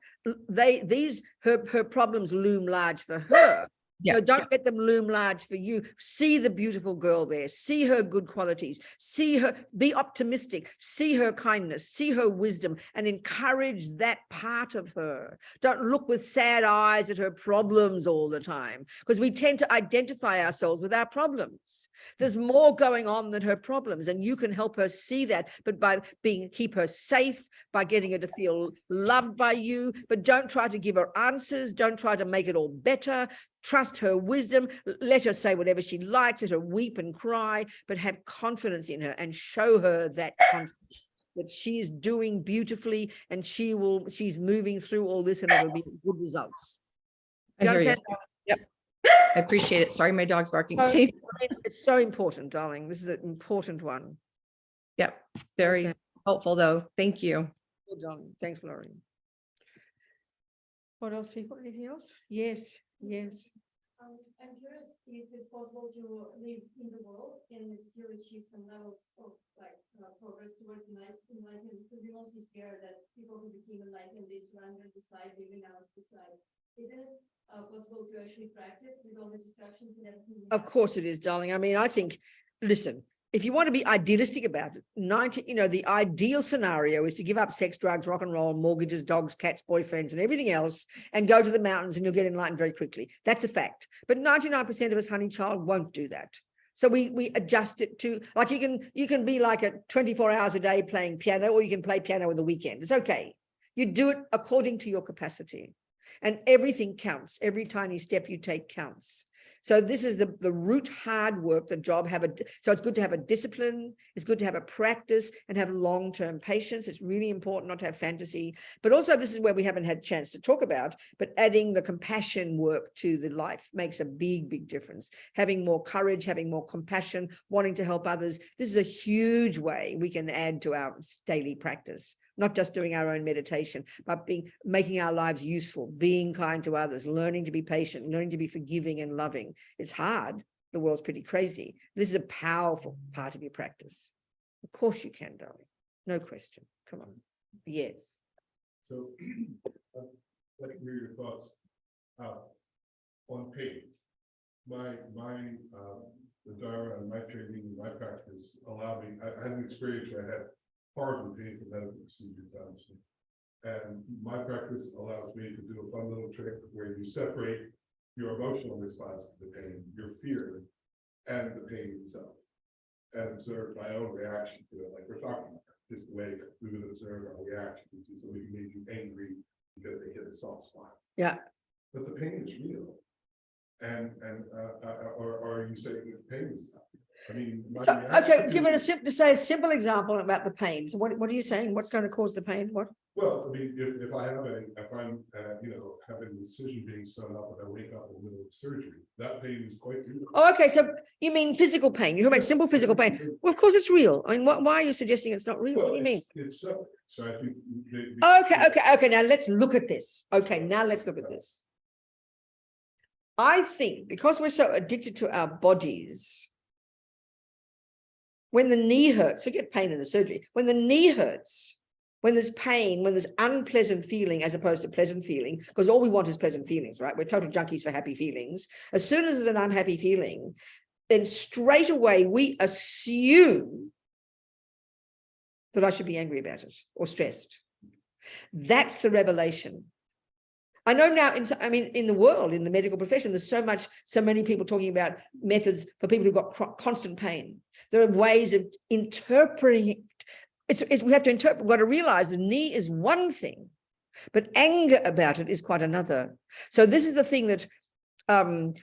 her problems loom large for her. Yeah. So don't let them loom large for you. See the beautiful girl there. See her good qualities. See her, be optimistic. See her kindness. See her wisdom, and encourage that part of her. Don't look with sad eyes at her problems all the time, because we tend to identify ourselves with our problems. There's more going on than her problems, and you can help her see that, but by keep her safe, by getting her to feel loved by you, but don't try to give her answers. Don't try to make it all better. Trust her wisdom. Let her say whatever she likes. Let her weep and cry, but have confidence in her and show her that confidence that she is doing beautifully, and she's moving through all this, and it'll be good results. I Do you hear you. understand? Yep. I appreciate it. Sorry, my dog's barking. So, See? it's so important, darling. This is an important one. Yep. Very Okay. helpful though. Thank you. Good, darling. Thanks, Laurie. What else, people? Anything else? Yes. Yes. I'm curious if it's possible to live in the world and still achieve some levels of progress towards enlightenment, because we mostly hear that people who became enlightened, they surrender the side, living out the side. Isn't it possible to actually practice with all the discussions and everything? Of course it is, darling. I mean, I think, listen, if you want to be idealistic about it, the ideal scenario is to give up sex, drugs, rock and roll, mortgages, dogs, cats, boyfriends, and everything else, and go to the mountains, and you'll get enlightened very quickly. That's a fact. But 99% of us, honey child, won't do that. So we adjust it to, like, you can be like at 24 hours a day playing piano, or you can play piano on the weekend. It's okay. You do it according to your capacity, and everything counts. Every tiny step you take counts. So this is the root hard work, the job. So it's good to have a discipline. It's good to have a practice and have long-term patience. It's really important not to have fantasy. But also, this is where we haven't had a chance to talk about, but adding the compassion work to the life makes a big, big difference. Having more courage, having more compassion, wanting to help others. This is a huge way we can add to our daily practice. Not just doing our own meditation, but making our lives useful, being kind to others, learning to be patient, learning to be forgiving and loving. It's hard. The world's pretty crazy. This is a powerful part of your practice. Of course you can, darling. No question. Come on. Yes. So, let me hear your thoughts on pain. The Dharma and my training and my practice allow me. I had an experience where I had horribly painful medical procedure done to me. And my practice allows me to do a fun little trick where you separate your emotional response to the pain, your fear, and the pain itself, and observe my own reaction to it. Like we're talking about, just the way we would observe our reaction to somebody who made you angry because they hit a soft spot. Yeah. But the pain is real. Or are you saying that the pain is not? I mean, Okay, give it a simple example about the pain. So what are you saying? What's going to cause the pain? What? Well, I mean, if I'm having a decision being sewn up and I wake up in the middle of surgery, that pain is quite real. Oh, okay. So you mean physical pain? You're talking about simple physical pain. Well, of course it's real. I mean, why are you suggesting it's not real? Well, what do you mean? It's separate. So I think. Okay. Now let's look at this. Okay, now let's look at this. I think because we're so addicted to our bodies, when the knee hurts, forget pain in the surgery, when the knee hurts, when there's pain, when there's unpleasant feeling as opposed to pleasant feeling, because all we want is pleasant feelings, right? We're total junkies for happy feelings. As soon as there's an unhappy feeling, then straight away we assume that I should be angry about it or stressed. That's the revelation. I know now, in the world, in the medical profession, there's so many people talking about methods for people who've got constant pain. There are ways of interpreting it. We have to interpret. We've got to realize the knee is one thing, but anger about it is quite another. So this is the thing that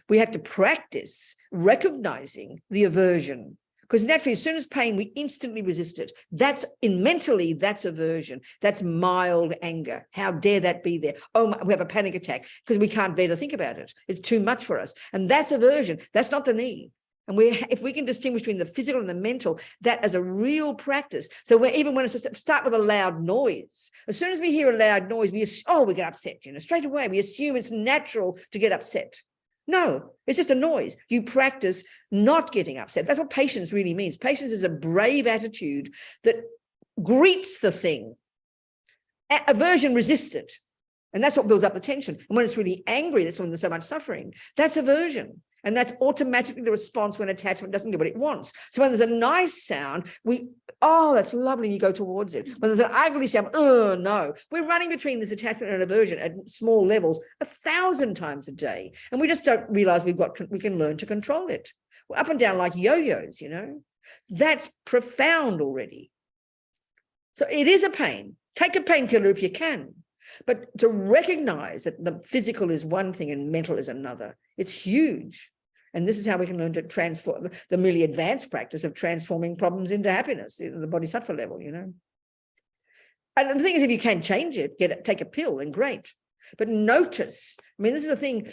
we have to practice, recognizing the aversion. Because naturally, as soon as pain, we instantly resist it. That's aversion. That's mild anger. How dare that be there? Oh, we have a panic attack because we can't bear to think about it. It's too much for us. And that's aversion. That's not the knee. And if we can distinguish between the physical and the mental, that as a real practice. So even when it's start with a loud noise, as soon as we hear a loud noise, we get upset, straight away. We assume it's natural to get upset. No, it's just a noise. You practice not getting upset. That's what patience really means. Patience is a brave attitude that greets the thing. Aversion resists it. And that's what builds up the tension. And when it's really angry, that's when there's so much suffering. That's aversion. And that's automatically the response when attachment doesn't get what it wants. So when there's a nice sound, that's lovely, and you go towards it. When there's an ugly sound, oh no. We're running between this attachment and aversion at small levels 1,000 times a day. And we just don't realize we can learn to control it. We're up and down like yo-yos, That's profound already. So it is a pain. Take a painkiller if you can. But to recognize that the physical is one thing and mental is another, it's huge. And this is how we can learn to transform the really advanced practice of transforming problems into happiness, the bodhisattva level, And the thing is, if you can change it, take a pill, then great. But notice, this is the thing,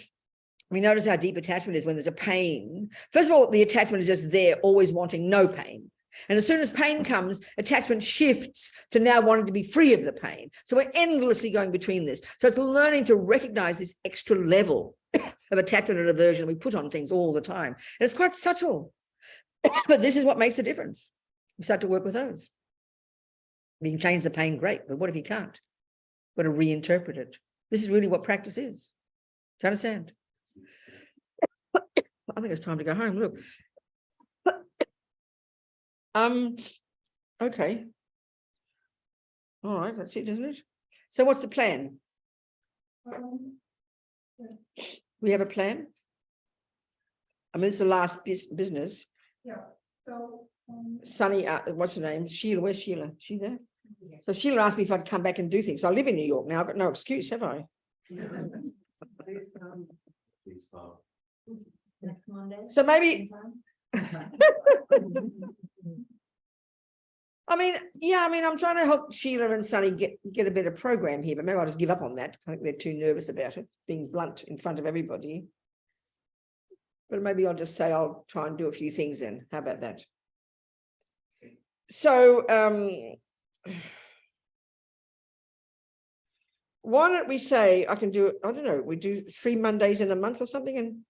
we notice how deep attachment is when there's a pain. First of all, the attachment is just there, always wanting no pain. And as soon as pain comes, attachment shifts to now wanting to be free of the pain. So we're endlessly going between this. So it's learning to recognize this extra level of attachment and aversion we put on things all the time. And it's quite subtle, but this is what makes a difference. We start to work with those. We can change the pain, great, but what if you can't? We've got to reinterpret it. This is really what practice is. Do you understand? I think it's time to go home. Look. Okay. All right, that's it, isn't it? So what's the plan? We have a plan? It's the last business. Yeah, so. Sunny, what's her name? Sheila, where's Sheila? She there? So Sheila asked me if I'd come back and do things. I live in New York now. I've got no excuse, have I? Next Monday. So maybe... I'm trying to help Sheila and Sunny get a better program here, but maybe I'll just give up on that. I think they're too nervous about it, being blunt in front of everybody. But maybe I'll just say I'll try and do a few things then. How about that? So why don't we say I can do it, I don't know, we do 3 Mondays in a month or something, and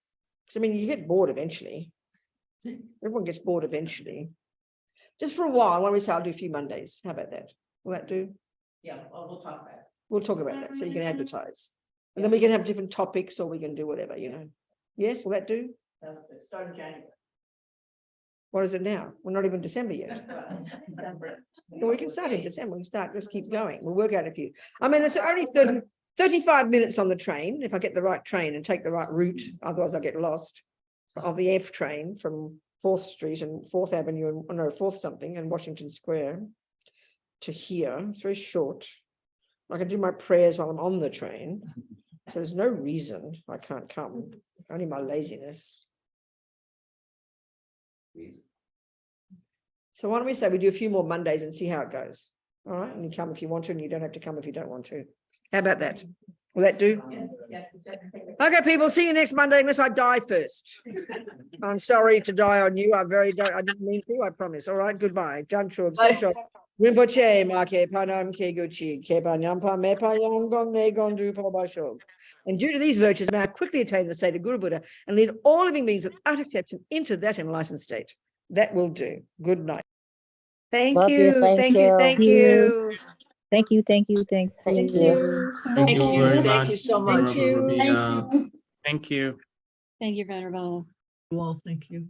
because you get bored eventually. Everyone gets bored eventually. Just for a while, why don't we say I'll do a few Mondays? How about that? Will that do? Yeah, well, we'll talk about it. We'll talk about that, so you can advertise. And then we can have different topics, or we can do whatever, Yes, will that do? Start in January. What is it now? We're not even December yet. December. Well, we can start in December. We can start, just keep going. We'll work out a few. It's only 35 minutes on the train, if I get the right train and take the right route. Otherwise, I get lost. Of the F train from 4th Street and 4th Avenue, and 4th something, and Washington Square to here. It's very short. I can do my prayers while I'm on the train. So there's no reason I can't come. Only my laziness. So why don't we say we do a few more Mondays and see how it goes? All right, and you come if you want to, and you don't have to come if you don't want to. How about that? Will that do? Okay, people, see you next Monday unless I die first. I'm sorry to die on you. I didn't mean to, I promise. All right, goodbye. Janchug, Sanchog, Rinpoche, Make, Panam, Keguchi, Kepanyampa, Mepa, Yangong, Negong, Drupa, Bashog. And due to these virtues, may I quickly attain the state of Guru Buddha and lead all living beings without exception into that enlightened state. That will do. Good night. Thank Love you. you, thank you. Thank you. Thank you, thank you, thank you. Thank you very much. Thank you so much. Venerable Robina. Thank you. Thank you, Venerable. Well, thank you.